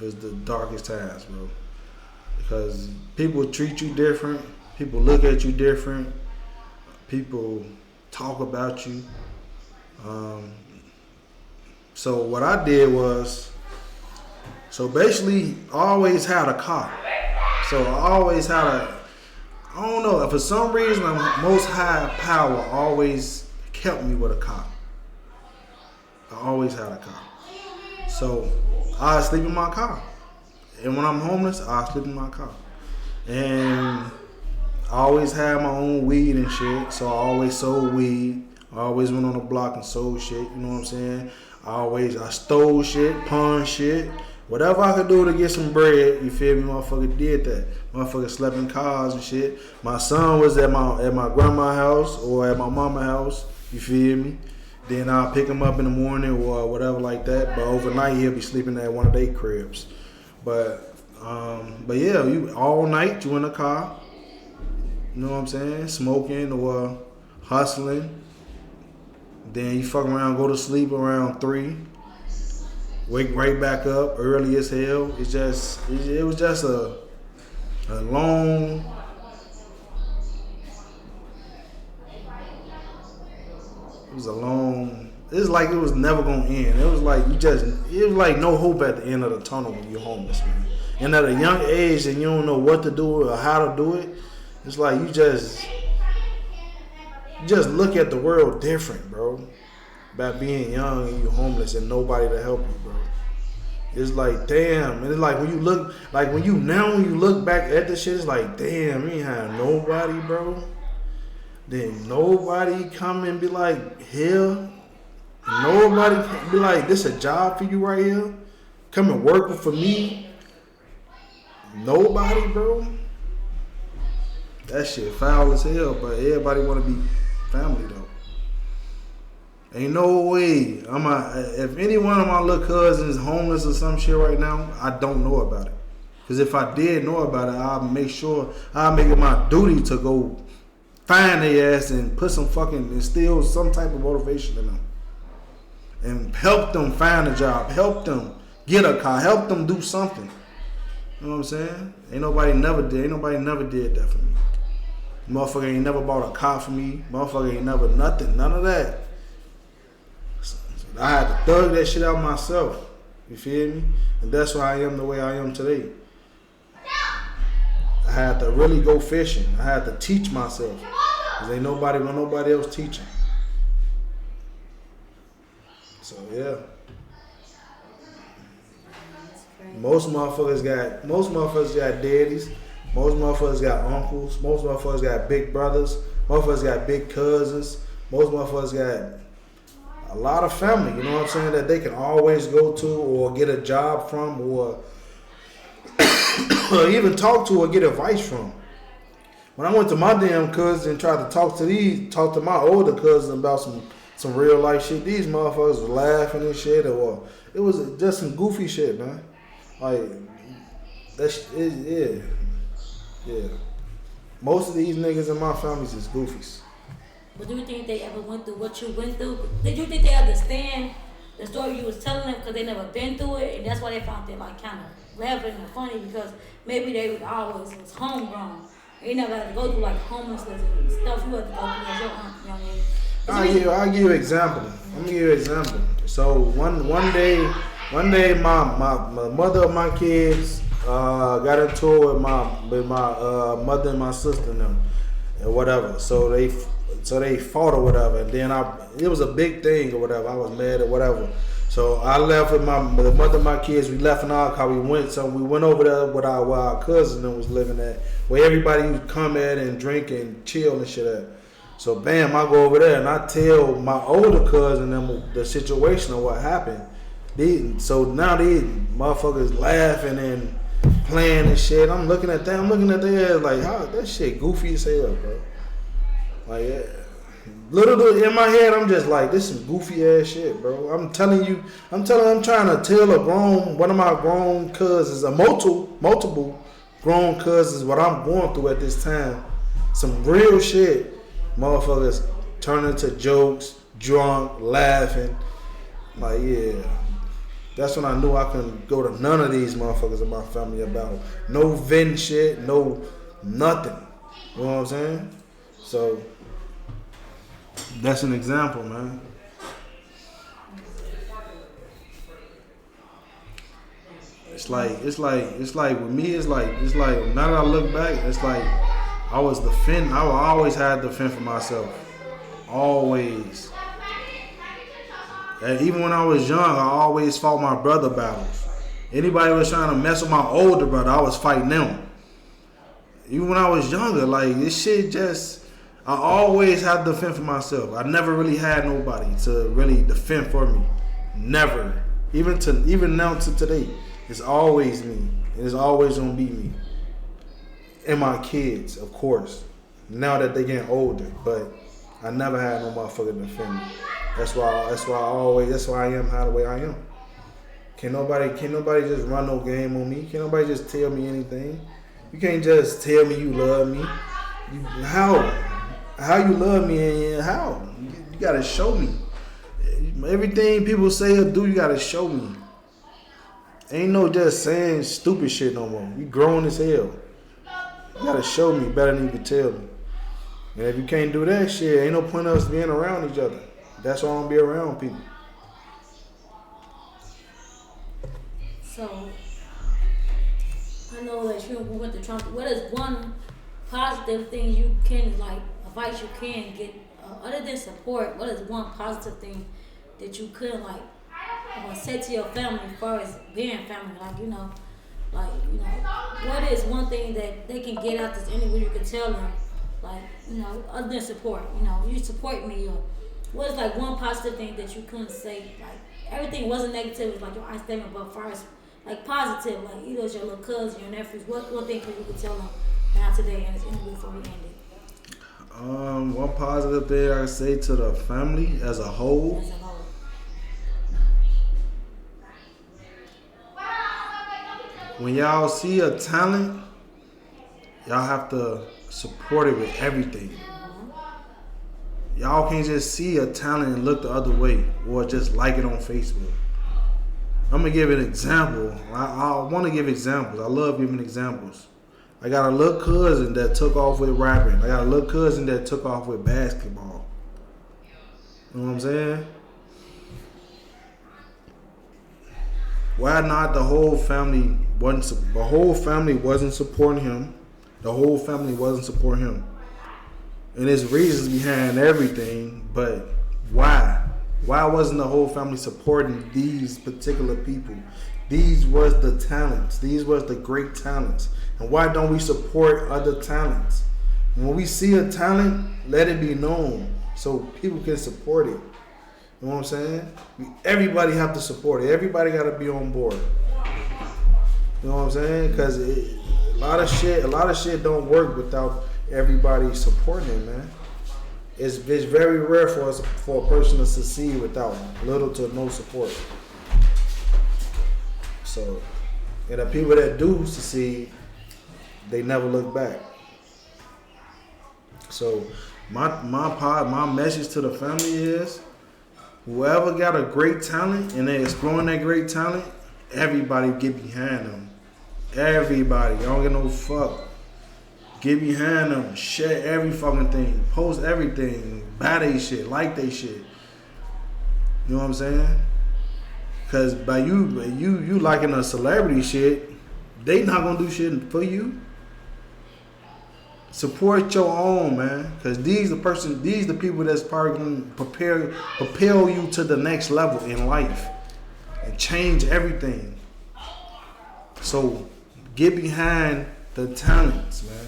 was the darkest times, bro. Because people treat you different, people look at you different, people talk about you. So what I did was, so basically, I always had a car. So I always had I don't know, for some reason, the Most High Power always kept me with a car. I always had a car. So I sleep in my car. And when I'm homeless, I sleep in my car. And I always had my own weed and shit, so I always sold weed. I always went on the block and sold shit, you know what I'm saying? I stole shit, pawned shit. Whatever I could do to get some bread, you feel me? Motherfucker did that. Motherfucker slept in cars and shit. My son was at my grandma's house or at my mama's house, you feel me? Then I'll pick him up in the morning or whatever like that. But overnight he'll be sleeping at one of their cribs. But yeah, you all night you in the car, you know what I'm saying? Smoking or hustling. Then you fuck around, go to sleep around 3. Wake right back up early as hell. It was just a long. It was a long. It's like it was never gonna end. It was like it was like no hope at the end of the tunnel when you're homeless, man. And at a young age and you don't know what to do or how to do it, it's like you just look at the world different, bro. By being young and you homeless and nobody to help you, bro. It's like, damn. And it's like when you look back at this shit, it's like, damn, we ain't had nobody, bro. Then nobody come and be like, here. Nobody be like, this a job for you right here. Come and work for me. Nobody, bro. That shit foul as hell, but everybody want to be family, though. Ain't no way. If any one of my little cousins is homeless or some shit right now, I don't know about it. Because if I did know about it, I'll make it my duty to go find their ass and put some fucking, instill some type of motivation in them. And help them find a job. Help them get a car. Help them do something. You know what I'm saying? Ain't nobody never did that for me. Motherfucker ain't never bought a car for me. Motherfucker ain't never nothing. None of that. I had to thug that shit out myself. You feel me? And that's why I am the way I am today. I had to really go fishing. I had to teach myself. Because ain't nobody else teaching. So yeah. Most motherfuckers got daddies. Most motherfuckers got uncles. Most motherfuckers got big brothers. Motherfuckers got big cousins. Most motherfuckers got a lot of family, you know what I'm saying, that they can always go to or get a job from or even talk to or get advice from. When I went to my damn cousins and tried to talk to my older cousins about some real life shit, these motherfuckers was laughing and shit, or it was just some goofy shit, man. Like, yeah. Most of these niggas in my families is goofies. But do you think they ever went through what you went through? Did you think they understand the story you was telling them because they never been through it, and that's why they found it like kind of laughing and funny because maybe they always was homegrown. They never had to go through like homelessness and stuff you had to go through as your young age. I'll give you an example. Let me give you an example. So one day my mother of my kids got into it with my mother and my sister and them and whatever. So they fought or whatever, and then it was a big thing or whatever. I was mad or whatever. So I left with the mother of my kids. We left in our car. We went over there where our cousin was living at, where everybody would come at and drink and chill and shit at. So bam, I go over there and I tell my older cousin them the situation of what happened. So now these motherfuckers laughing and playing and shit. I'm looking at their ass like, how that shit goofy as hell, bro. Like, little in my head, I'm just like, this is some goofy ass shit, bro. I'm trying to tell one of my grown cousins, multiple grown cousins, what I'm going through at this time. Some real shit. Motherfuckers turning to jokes, drunk, laughing. Like, yeah, That's when I knew I couldn't go to none of these motherfuckers in my family about no vent shit, no nothing. You know what I'm saying? So that's an example, man. It's like with me. It's like now that I look back, it's like I always had to fend for myself, always. And even when I was young, I always fought my brother battles. Anybody was trying to mess with my older brother, I was fighting them. Even when I was younger, like this shit just, I always had to defend for myself. I never really had nobody to really defend for me. Never. Even now to today, it's always me. It's always gonna be me. And my kids, of course. Now that they getting older, but I never had no motherfucker to defend me. That's why I am how the way I am. Can't nobody just run no game on me. Can't nobody just tell me anything. You can't just tell me you love me. How you love me and how? You gotta show me. Everything people say or do, you gotta show me. Ain't no just saying stupid shit no more. You grown as hell. You gotta show me better than you can tell me. And if you can't do that shit, ain't no point us being around each other. That's why I don't be around people. So, I know that you went to Trump. What is one positive thing you can, like, advice you can get, other than support, what is one positive thing that you could, like, say to your family as far as being family? What is one thing that they can get out this interview you can tell them, like, other than support, you support me, or what is, like, one positive thing that you couldn't say, like, everything wasn't negative, it was like your I statement, but as far as, like, positive, like, either it's your little cousin, your nephews, what one thing you could tell them now today in this interview before we end it? One positive thing I can say to the family as a whole. When y'all see a talent, y'all have to support it with everything. Y'all can't just see a talent and look the other way or just like it on Facebook. I'm gonna give an example. I want to give examples. I love giving examples. I got a little cousin that took off with rapping. I got a little cousin that took off with basketball. You know what I'm saying? Why not the whole family wasn't supporting him? The whole family wasn't supporting him. And there's reasons behind everything, but why? Why wasn't the whole family supporting these particular people? These was the talents. These was the great talents. And why don't we support other talents? When we see a talent, let it be known so people can support it. You know what I'm saying? Everybody have to support it. Everybody got to be on board. You know what I'm saying? Because a lot of shit don't work without everybody supporting it, man. It's very rare for a person to succeed without little to no support. So, and the people that do succeed, they never look back. So, my message to the family is, whoever got a great talent and they're exploring that great talent, everybody get behind them. Everybody, I don't give no fuck. Get behind them, share every fucking thing, post everything, buy they shit, like they shit. You know what I'm saying? Cause by you liking a celebrity shit, they not gonna do shit for you. Support your own, man. Cause these the people that's probably gonna propel you to the next level in life and change everything. So get behind the talents, man.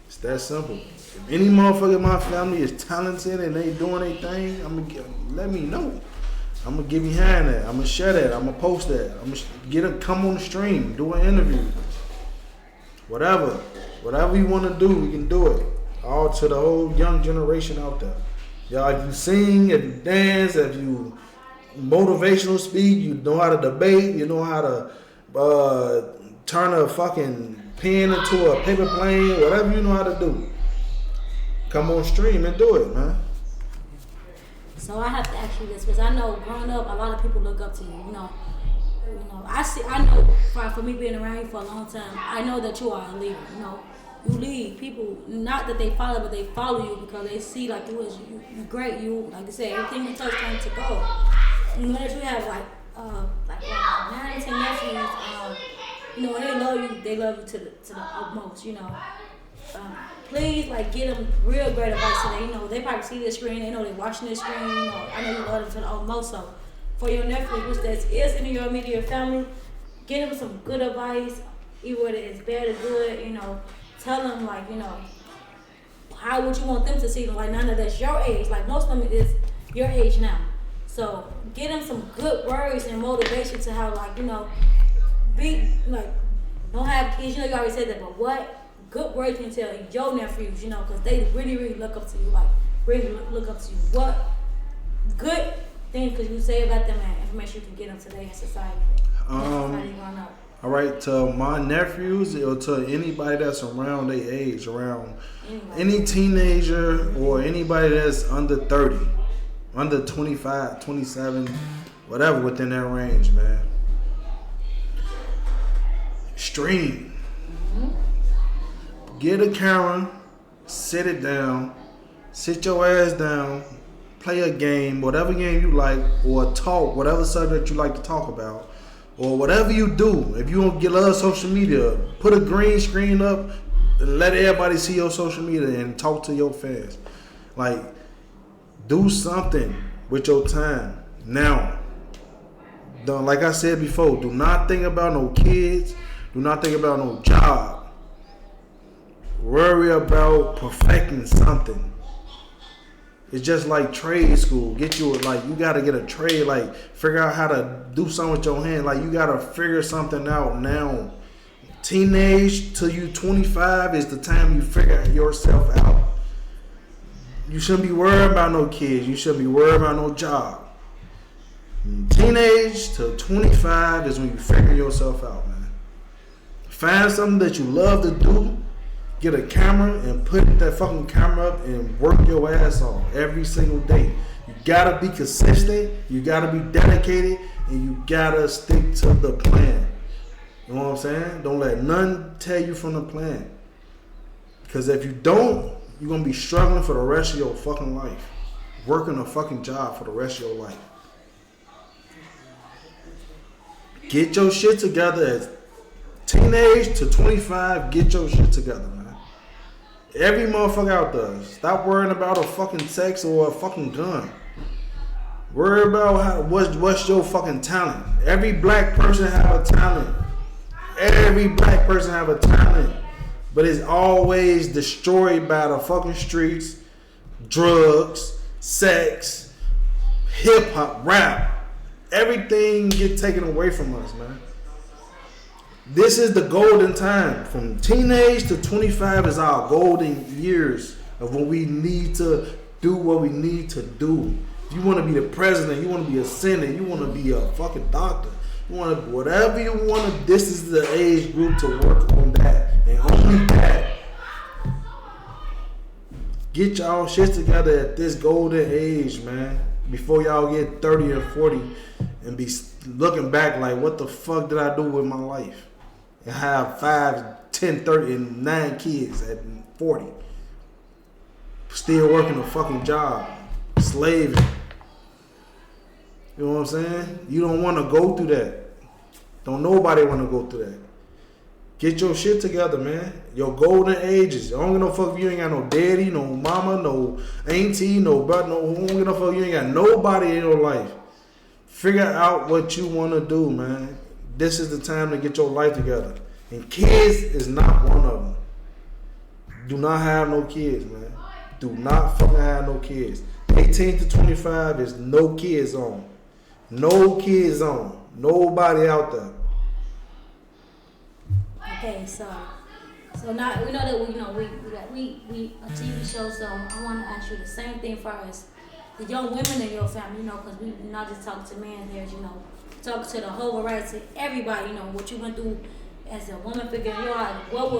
It's that simple. If any motherfucker in my family is talented and they doing their thing, let me know. I'm gonna get behind that. I'm gonna share that. I'm gonna post that. I'm gonna come on the stream, do an interview. Whatever you wanna do, we can do it. All to the whole young generation out there. Y'all, if you sing, if you dance, if you motivational speak, you know how to debate, you know how to turn a fucking pen into a paper plane, whatever you know how to do. Come on stream and do it, man. So I have to ask you this because I know growing up, a lot of people look up to you. I know for me being around you for a long time, I know that you are a leader. You lead people, not that they follow, but they follow you because they see like you great. You like I said, everything you touch turns to gold. And as you have like 9, 10 nephews, they love you to the utmost. Please like get them real great advice today. They probably see this screen, they know they're watching this screen. I know you love them to the utmost. So for your nephews, which that is in your immediate family, get them some good advice, either whether it's bad or good. Tell them how would you want them to see them? Like none of that's your age. Like most of them is your age now. So get them some good words and motivation to how be don't have kids. You already said that, but what good words you can tell your nephews? Because they really, really look up to you. Like really look up to you. What good things could you say about them and information you can get them today in society? All right, to my nephews or to anybody that's around their age, around any teenager or anybody that's under 30, under 25, 27, whatever within that range, man. Stream. Get a camera, sit it down, sit your ass down, play a game, whatever game you like, or talk, whatever subject you like to talk about. Or whatever you do, if you don't love social media, put a green screen up and let everybody see your social media and talk to your fans. Like, do something with your time. Now, like I said before, do not think about no kids. Do not think about no job. Worry about perfecting something. It's just like trade school. You gotta get a trade, figure out how to do something with your hand. You gotta figure something out now. Teenage till you 25 is the time you figure yourself out. You shouldn't be worried about no kids. You shouldn't be worried about no job. Teenage till 25 is when you figure yourself out, man. Find something that you love to do. Get a camera and put that fucking camera up and work your ass off every single day. You gotta be consistent, you gotta be dedicated, and you gotta stick to the plan. You know what I'm saying? Don't let none tell you from the plan. Because if you don't, you're gonna be struggling for the rest of your fucking life. Working a fucking job for the rest of your life. Get your shit together as teenage to 25, get your shit together, man. Every motherfucker out there, stop worrying about a fucking sex or a fucking gun. Worry about what's your fucking talent. Every black person have a talent. Every black person have a talent. But it's always destroyed by the fucking streets, drugs, sex, hip hop, rap. Everything get taken away from us, man. This is the golden time. From teenage to 25 is our golden years of when we need to do what we need to do. If you want to be the president, you want to be a senator, you want to be a fucking doctor, you want to, whatever you want to, this is the age group to work on that. And only that. Get y'all shit together at this golden age, man. Before y'all get 30 or 40 and be looking back like, what the fuck did I do with my life? And have 5, 10, 30, and 9 kids at 40. Still working a fucking job. Slaving. You know what I'm saying? You don't want to go through that. Don't nobody want to go through that. Get your shit together, man. Your golden ages. I don't give no fuck if you ain't got no daddy, no mama, no auntie, no brother, no, I don't give no fuck if you ain't got nobody in your life. Figure out what you want to do, man. This is the time to get your life together. And kids is not one of them. Do not have no kids, man. Do not fucking have no kids. 18 to 25 is no kids on. No kids on. Nobody out there. Okay, so now we know that we a TV show. So I want to ask you the same thing for us, the young women in your family, because we not just talk to men here, talk to the whole variety, everybody, what you went through as a woman figure in your life. What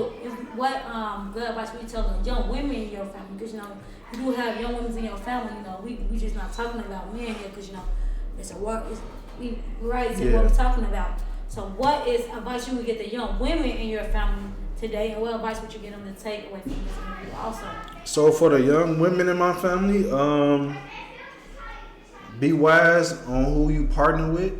what good advice would you tell the young women in your family? Because you do have young women in your family. We just not talking about men here because it's a work. What we're talking about. So what is advice you would get the young women in your family today, and what advice would you get them to take away from this interview also? So for the young women in my family, be wise on who you partner with.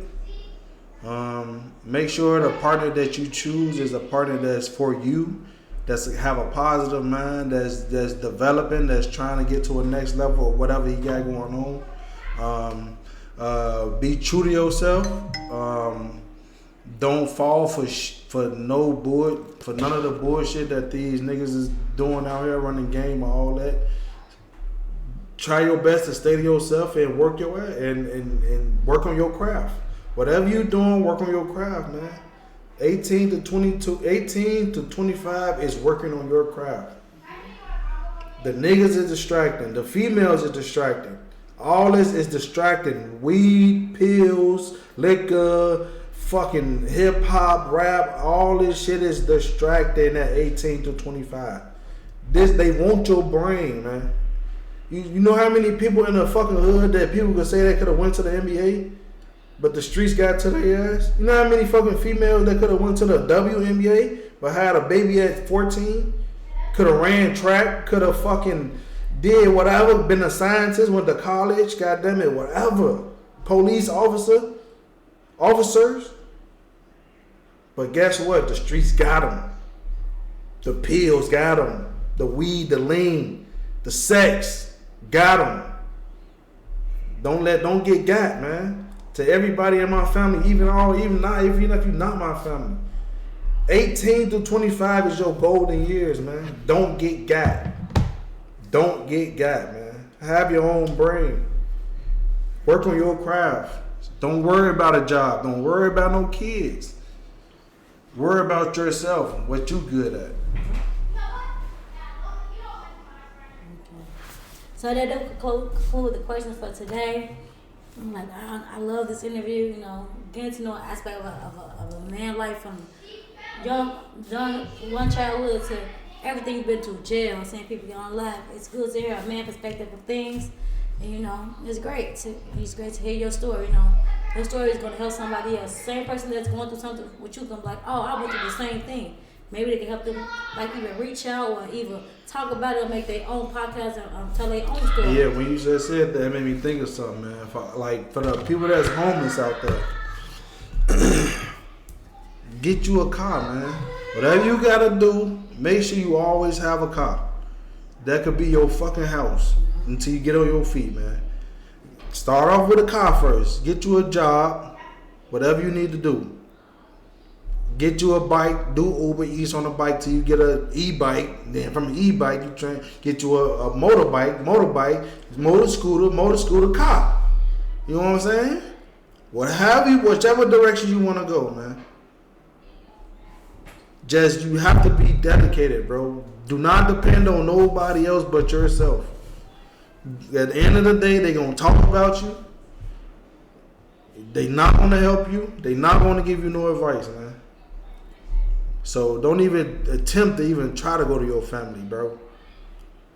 Make sure the partner that you choose is a partner that's for you, that's have a positive mind, that's developing, that's trying to get to a next level or whatever he got going on. Be true to yourself. Don't fall for none of the bullshit that these niggas is doing out here, running game and all that. Try your best to stay to yourself and work your way and work on your craft. Whatever you doing, work on your craft, man. 18 to 25 is working on your craft. The niggas is distracting. The females is distracting. All this is distracting. Weed, pills, liquor, fucking hip hop, rap, all this shit is distracting at 18 to 25. They want your brain, man. You know how many people in the fucking hood that people could say they could have went to the NBA, but the streets got to their ass? You know how many fucking females that could have went to the WNBA but had a baby at 14? Could have ran track, could have fucking did whatever, been a scientist, went to college, goddamn it, whatever. Police officers. But guess what? The streets got them. The pills got them. The weed, the lean, the sex got them. Don't get got, man. To everybody in my family, even if you're not my family. 18 to 25 is your golden years, man. Don't get got. Don't get got, man. Have your own brain. Work on your craft. Don't worry about a job. Don't worry about no kids. Worry about yourself, what you good at. So that conclude the questions for today. I'm like, I love this interview. Getting to know an aspect of a man life from young one childhood to everything you've been to, jail, seeing people get on life. It's good to hear a man perspective of things, and it's great to hear your story. Your story is going to help somebody else. Same person that's going through something with you can be like, oh, I went through the same thing. Maybe they can help them, like, either reach out or either talk about it or make their own podcast and tell their own story. Yeah, when you just said that, it made me think of something, man. For the people that's homeless out there, get you a car, man. Whatever you gotta do, make sure you always have a car. That could be your fucking house until you get on your feet, man. Start off with a car first. Get you a job, whatever you need to do. Get you a bike, do Uber Eats on a bike till you get an e-bike. Then from an e-bike, you try get you a motorbike, motor scooter, car. You know what I'm saying? Whichever direction you want to go, man. Just, you have to be dedicated, bro. Do not depend on nobody else but yourself. At the end of the day, they're going to talk about you. They're not going to help you. They're not going to give you no advice, man. So don't even attempt to even try to go to your family, bro.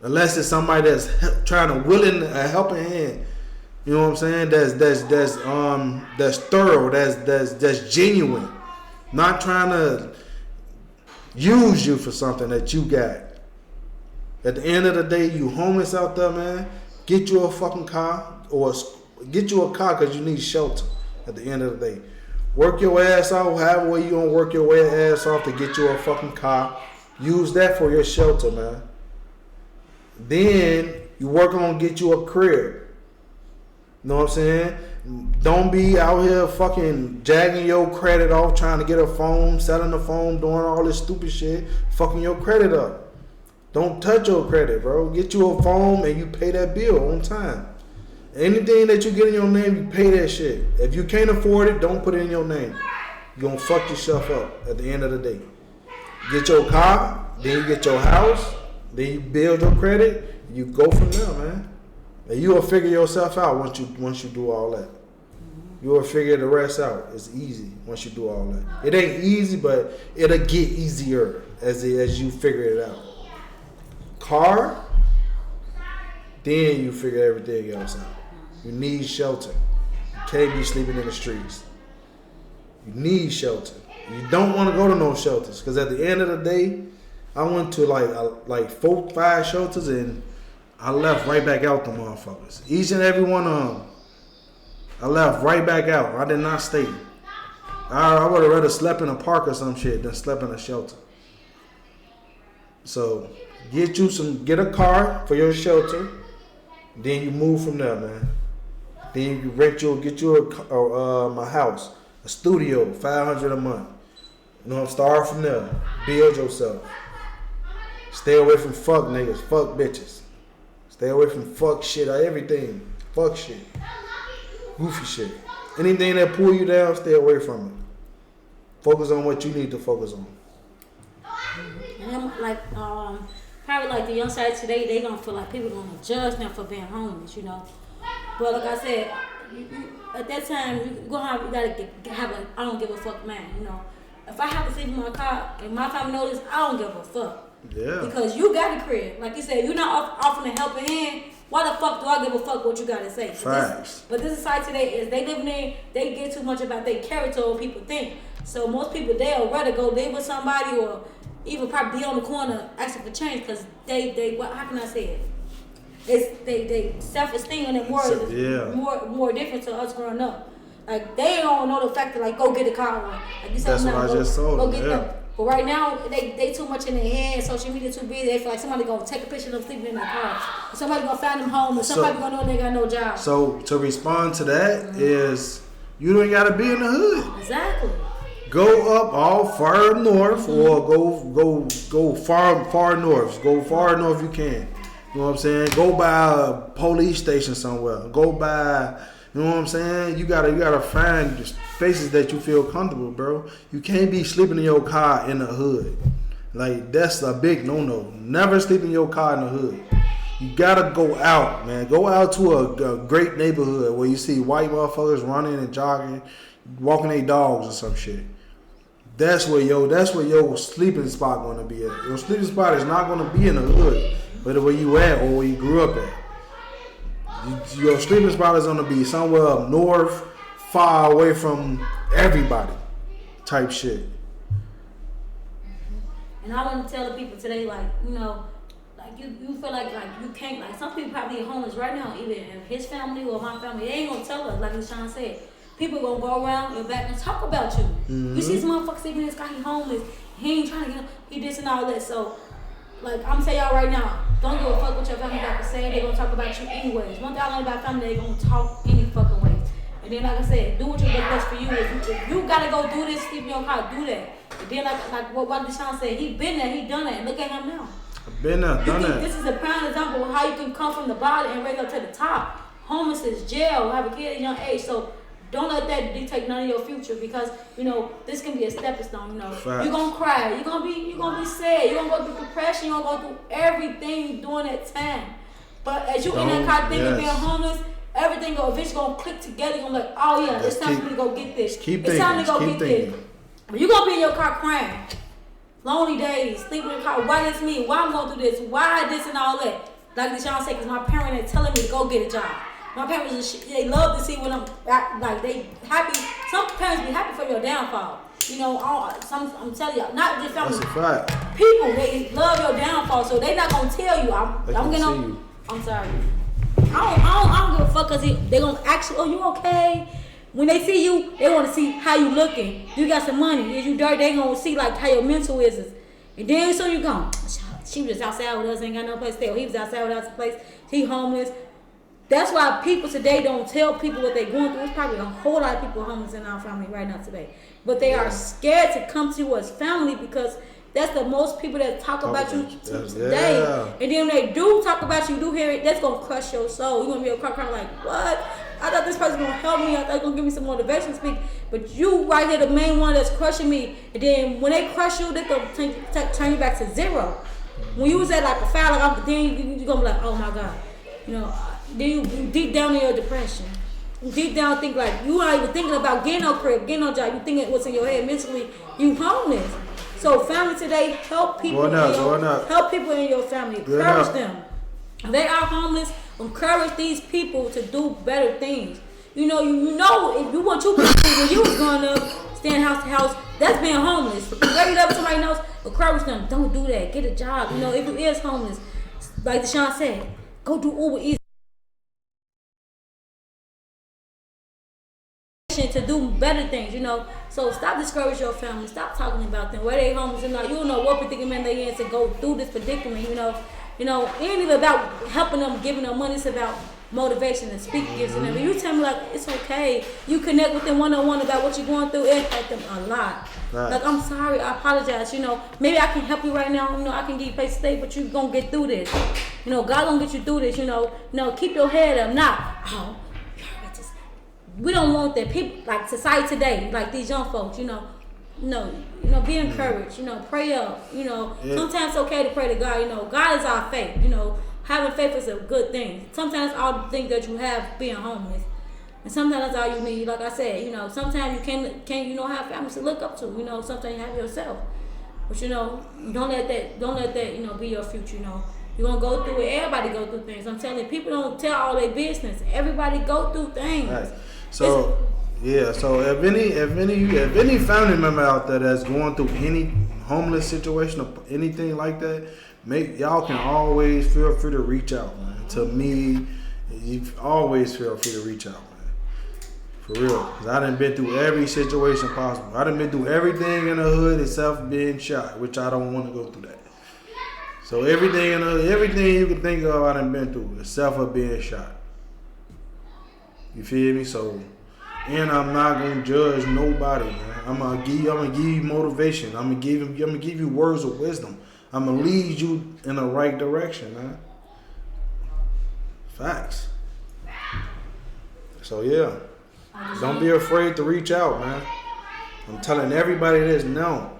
Unless it's somebody that's willing a helping hand. You know what I'm saying? That's thorough. That's genuine. Not trying to use you for something that you got. At the end of the day, you homeless out there, man. Get you a fucking car, or get you a car because you need shelter. At the end of the day, work your ass off. However way you gonna work your ass off to get you a fucking car. Use that for your shelter, man. Then you work on get you a crib. You know what I'm saying? Don't be out here fucking jagging your credit off, trying to get a phone, selling the phone, doing all this stupid shit, fucking your credit up. Don't touch your credit, bro. Get you a phone and you pay that bill on time. Anything that you get in your name, you pay that shit. If you can't afford it, don't put it in your name. You're going to fuck yourself up at the end of the day. Get your car, then you get your house, then you build your credit, you go from there, man. And you will figure yourself out once you do all that. You will figure the rest out. It's easy once you do all that. It ain't easy, but it'll get easier. as you figure it out. Car, then you figure everything else out. You need shelter. You can't be sleeping in the streets. You need shelter. You don't want to go to no shelters because at the end of the day, I went to like 4-5 shelters and I left right back out the motherfuckers. Each and every one of them, I left right back out. I did not stay. I would have rather slept in a park or some shit than slept in a shelter. So get a car for your shelter, then you move from there, man. Then you get you a house, a studio, $500 a month. You know, start from there. Build yourself. Stay away from fuck niggas, fuck bitches. Stay away from fuck shit, everything. Fuck shit. Goofy shit. Anything that pull you down, stay away from it. Focus on what you need to focus on. And I'm like, probably like the young side today, they gonna feel like people gonna judge them for being homeless, you know. But like I said, at that time, you gotta have a I don't give a fuck man, you know. If I have to sleep in my car and my family knows this, I don't give a fuck. Yeah. Because you got a crib. Like you said, you're not offering a helping hand. Why the fuck do I give a fuck what you gotta say? Facts. But this society today is they living in, they get too much about their character or what people think. So most people, they'll rather go live with somebody or even probably be on the corner asking for change because they how can I say it? They self-esteem and more different to us growing up. Like they don't know the fact that like go get a car. Like you said, that's what I just told go them. get them. But right now they too much in their head. Social media too busy. They feel like somebody gonna take a picture of them sleeping in their car. Or somebody gonna find them home. Or somebody gonna know they got no job. So to respond to that is you don't gotta be in the hood. Exactly. Go up all far north or go far north. Go far north you can. You know what I'm saying? Go by a police station somewhere. Go by, you know what I'm saying? You gotta find spaces that you feel comfortable, bro. You can't be sleeping in your car in the hood. Like that's a big no. Never sleep in your car in the hood. You gotta go out, man. Go out to a great neighborhood where you see white motherfuckers running and jogging, walking their dogs or some shit. That's where your sleeping spot gonna be at. Your sleeping spot is not gonna be in the hood, but where you at or where you grew up at. Your sleeping spot is gonna be somewhere up north, far away from everybody, type shit. And I want to tell the people today, like you know, like you feel like you can't like some people probably homeless right now, either in his family or my family. They ain't gonna tell us, like Deshaun said. People gonna go around your back and talk about you. Mm-hmm. You see some motherfucker sleeping in this guy, he homeless. He ain't trying to get him. He this and all that. So, like, I'm telling y'all right now, don't give a fuck what your family got to say. They gonna talk about you anyways. One thing I learned about family, they gonna talk any fucking way. And then, like I said, do what you think best for you. If you gotta go do this, sleep in your car, do that. And then, like what Deshaun said, he been there, he done that. And look at him now. Been there, done that. This is a prime example of how you can come from the bottom and raise up to the top. Homeless is jail, have a kid at a young age. So, don't let that dictate none of your future because you know this can be a stepping stone. You know you're gonna cry, you're gonna be sad, you're gonna go through depression, you're gonna go through everything during that time. But as you in that car thinking being homeless, everything eventually gonna click together. You're gonna be like, oh yeah, it's time for me to go get this. It's time to go get this. But you're gonna be in your car crying, lonely days, sleeping in the car. Why this me? Why I'm going through this? Why this and all that? Like Deshaun said, because my parents are telling me to go get a job. My parents, they love to see when I'm, like, they happy. Some parents be happy for your downfall. You know, I'm telling y'all, not just family. That's a fact. People, they love your downfall, so they not going to tell you. I'm sorry. I don't give a fuck because they going to ask you, oh, you okay? When they see you, they want to see how you looking. You got some money. Is you dirty? They going to see, like, how your mental is. And then so you go, she was just outside with us, ain't got no place to stay. Or he was outside without a place. He homeless. That's why people today don't tell people what they're going through. There's probably a whole lot of people homeless in our family right now today. But they are scared to come to us family because that's the most people that talk about you today. Yeah. And then when they do talk about you, do hear it, that's going to crush your soul. You're going to be a crying like, what? I thought this person going to help me. I thought they're going to give me some motivation to speak. But you right here, the main one that's crushing me. And then when they crush you, they're going to turn you back to zero. When you was at like a foul, like, then you're going to be like, oh my God. You know, then you deep down in your depression. You deep down think like, you aren't even thinking about getting no crib, getting no job. You thinking what's in your head mentally, you homeless. So family today, help people. Help people in your family. Encourage them. If they are homeless, encourage these people to do better things. You know, if you want you when you was growing up, staying house to house, that's being homeless. If you love somebody else, encourage them. Don't do that. Get a job. You know, if you is homeless, like Deshaun said, go do Uber Eats. To do better things, you know. So stop discouraging your family. Stop talking about them. Where they homeless or not, you don't know what predicament they in to go through this predicament. You know, it ain't even about helping them, giving them money. It's about motivation and speaking gifts and everything. You tell me like it's okay. You connect with them one-on-one about what you're going through. It impacts them a lot. Right. Like I'm sorry, I apologize. You know, maybe I can help you right now. You know, I can give you a place to stay, but you gonna get through this. You know, God gonna get you through this. You know, keep your head up. Not we don't want that. People like society today, like these young folks, be encouraged, pray up, Sometimes it's okay to pray to God, God is our faith, having faith is a good thing. Sometimes all the things that you have being homeless, and sometimes that's all you need. Like I said, sometimes you can't have families to look up to, sometimes you have yourself, but don't let that be your future. You're gonna go through it. Everybody go through things. I'm telling you, people don't tell all their business. Everybody go through things. Right. So if any family member out there that's going through any homeless situation or anything like that, y'all can always feel free to reach out, man. To me, you always feel free to reach out, man. For real, because I done been through every situation possible. I done been through everything in the hood except being shot, which I don't want to go through that. So everything you can think of, I done been through except for being shot. You feel me? So, and I'm not gonna judge nobody, man. I'm gonna give you motivation. I'm gonna give you words of wisdom. I'm gonna lead you in the right direction, man. Facts. So yeah, don't be afraid to reach out, man. I'm telling everybody this. No,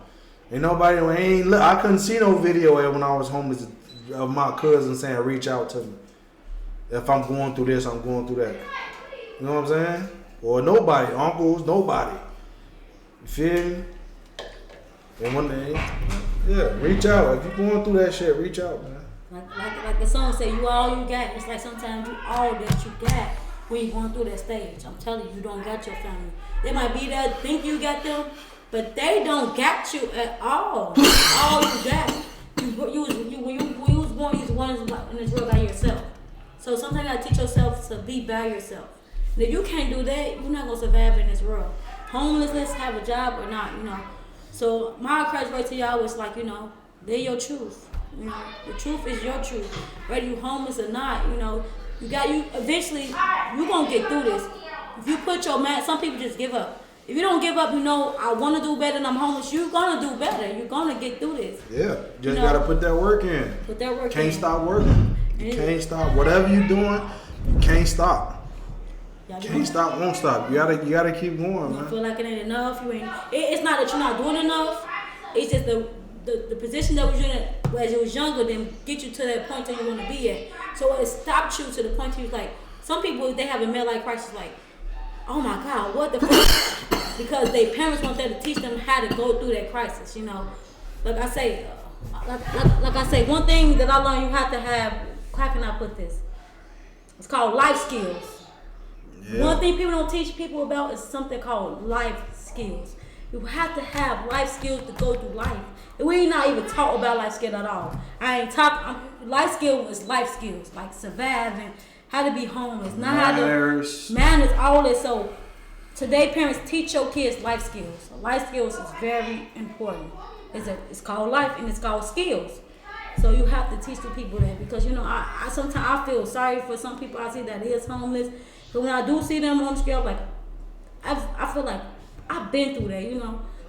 ain't nobody. I couldn't see no video when I was homeless of my cousin saying reach out to me. If I'm going through this, I'm going through that. You know what I'm saying? Or nobody, uncles, nobody. You feel me? And one day, reach out. If you're going through that shit, reach out, man. Like the song say, you all you got. It's like sometimes you all that you got when you're going through that stage. I'm telling you, you don't got your family. They might be there, think you got them, but they don't got you at all. All you got. When you was born, you was one in this world by yourself. So sometimes you gotta teach yourself to be by yourself. And if you can't do that, you're not gonna survive in this world. Homelessness, have a job or not, So my encouragement to y'all is like, they're your truth. The truth is your truth. Whether you homeless or not, eventually you're gonna get through this. If you put your mind, some people just give up. If you don't give up, I want to do better and I'm homeless, you're gonna do better. You're gonna get through this. Yeah, just gotta put that work in. Put that work in. Can't stop working. You can't stop. Whatever you're doing, you can't stop. Can't stop, won't stop. You gotta keep going, man. You feel like it ain't enough. It's not that you're not doing enough. It's just the position that was in as you was younger didn't get you to that point that you want to be at. So it stopped you to the point you was like, some people they have a midlife crisis like, oh my God, what the fuck? Because their parents want them to teach them how to go through that crisis. Like I say, one thing that I learned you have to have. How can I put this? It's called life skills. Yeah. One thing people don't teach people about is something called life skills. You have to have life skills to go through life. We ain't not even talk about life skills at all. Life skill is life skills, like surviving, how to be homeless, manners, all that. So today parents teach your kids life skills. So life skills is very important. It's called life and it's called skills. So you have to teach the people that because I sometimes I feel sorry for some people I see that is homeless. But when I do see them on the scale, like I feel like I've been through that.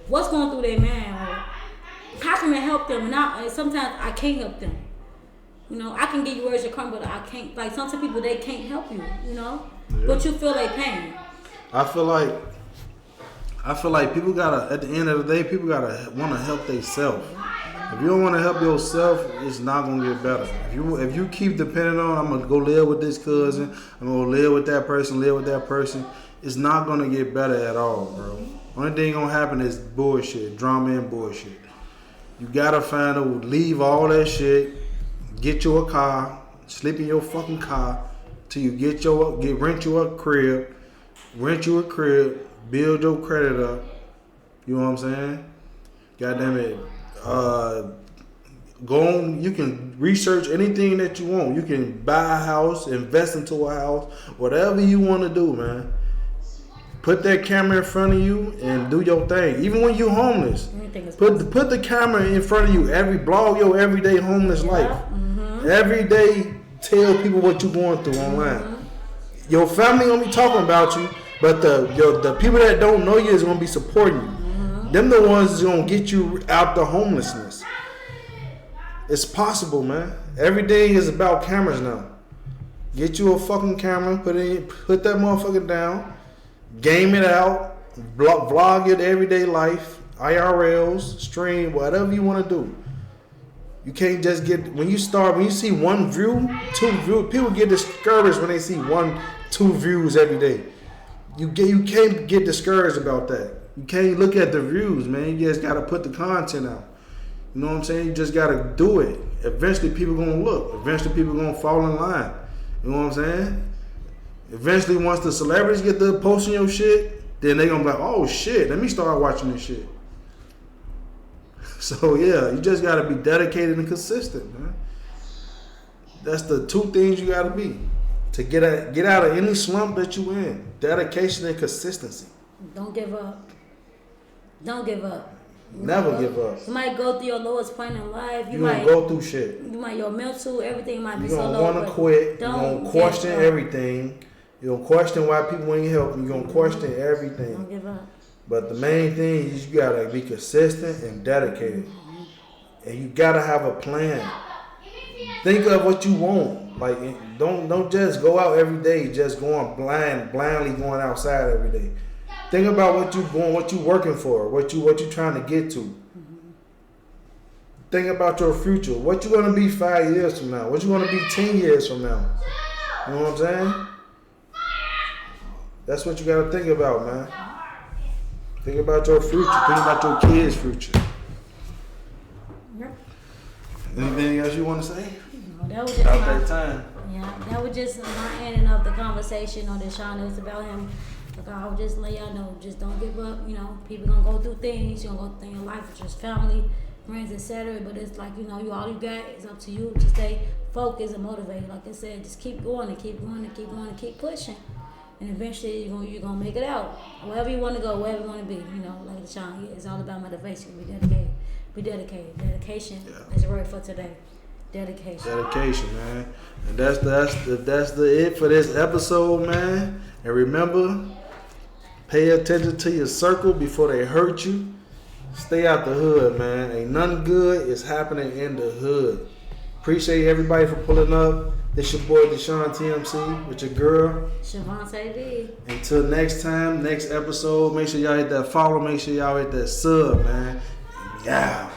What's going through their mind? Or how can I help them? And sometimes I can't help them. I can give you words of comfort, but I can't. Like some people, they can't help you. Yeah. But you feel their pain. I feel like people gotta. At the end of the day, people gotta want to help themselves. If you don't want to help yourself, it's not gonna get better. If you keep depending on, I'm gonna go live with this cousin, I'm gonna live with that person, it's not gonna get better at all, bro. Only thing gonna happen is bullshit, drama and bullshit. You gotta leave all that shit, get you a car, sleep in your fucking car till you rent you a crib, build your credit up. You know what I'm saying? Goddamn it. Go on, you can research anything that you want. You can buy a house, invest into a house, whatever you want to do, man. Put that camera in front of you and do your thing. Even when you're homeless, put the camera in front of you. Blog your everyday homeless life. Mm-hmm. Every day, tell people what you're going through online. Mm-hmm. Your family gonna be talking about you, but the people that don't know you is gonna be supporting you. Mm-hmm. Them the ones that's gonna get you out the homelessness. It's possible, man. Everything is about cameras now. Get you a fucking camera, put that motherfucker down, game it out, vlog your everyday life, IRLs, stream, whatever you want to do. You can't just when you see 1 view, 2 views, people get discouraged when they see 1, 2 views every day. You can't get discouraged about that. You can't look at the views, man. You just gotta put the content out. You know what I'm saying? You just gotta do it. Eventually people gonna look. Eventually people gonna fall in line. You know what I'm saying? Eventually once the celebrities get to posting your shit, then they gonna be like, oh shit, let me start watching this shit. So yeah, you just gotta be dedicated and consistent, man. That's the 2 things you gotta be to get out of any slump that you in. Dedication and consistency. Don't give up. Don't give up. Never give up. You might go through your lowest point in life. You might go through shit. Your mental, everything might be so low. You're gonna quit. You're gonna question everything. You're gonna question why people ain't help. You're gonna question everything. Don't give up. But the main thing is you gotta be consistent and dedicated. Mm-hmm. And you gotta have a plan. Think of what you want. Like don't just go out every day just going blindly going outside every day. Think about what you working for, what you trying to get to. Mm-hmm. Think about your future. What you gonna be 5 years from now? What you gonna be 10 years from now? You know what I'm saying? That's what you gotta think about, man. Think about your future. Think about your kids' future. Yep. Anything else you want to say? No, that was just that time. Yeah, that was just my ending of the conversation on Deshaun. It was about him. Like, I would just let y'all know, just don't give up. You know, people gonna go through things. You're gonna go through your life with just family, friends, etc. But it's like, you know, all you got is up to you to stay focused and motivated. Like I said, just keep going and keep going and keep going and keep pushing. And eventually you're gonna make it out. Wherever you want to go, wherever you want to be. You know, like Deshaun, it's all about motivation. Be dedicated. Be dedicated. Dedication is the word for today. Dedication, man. And that's the it for this episode, man. And remember, pay attention to your circle before they hurt you. Stay out the hood, man. Ain't nothing good is happening in the hood. Appreciate everybody for pulling up. This your boy DishonTMC with your girl Shavante D. Until next time, next episode, make sure y'all hit that follow, make sure y'all hit that sub, man. Yeah.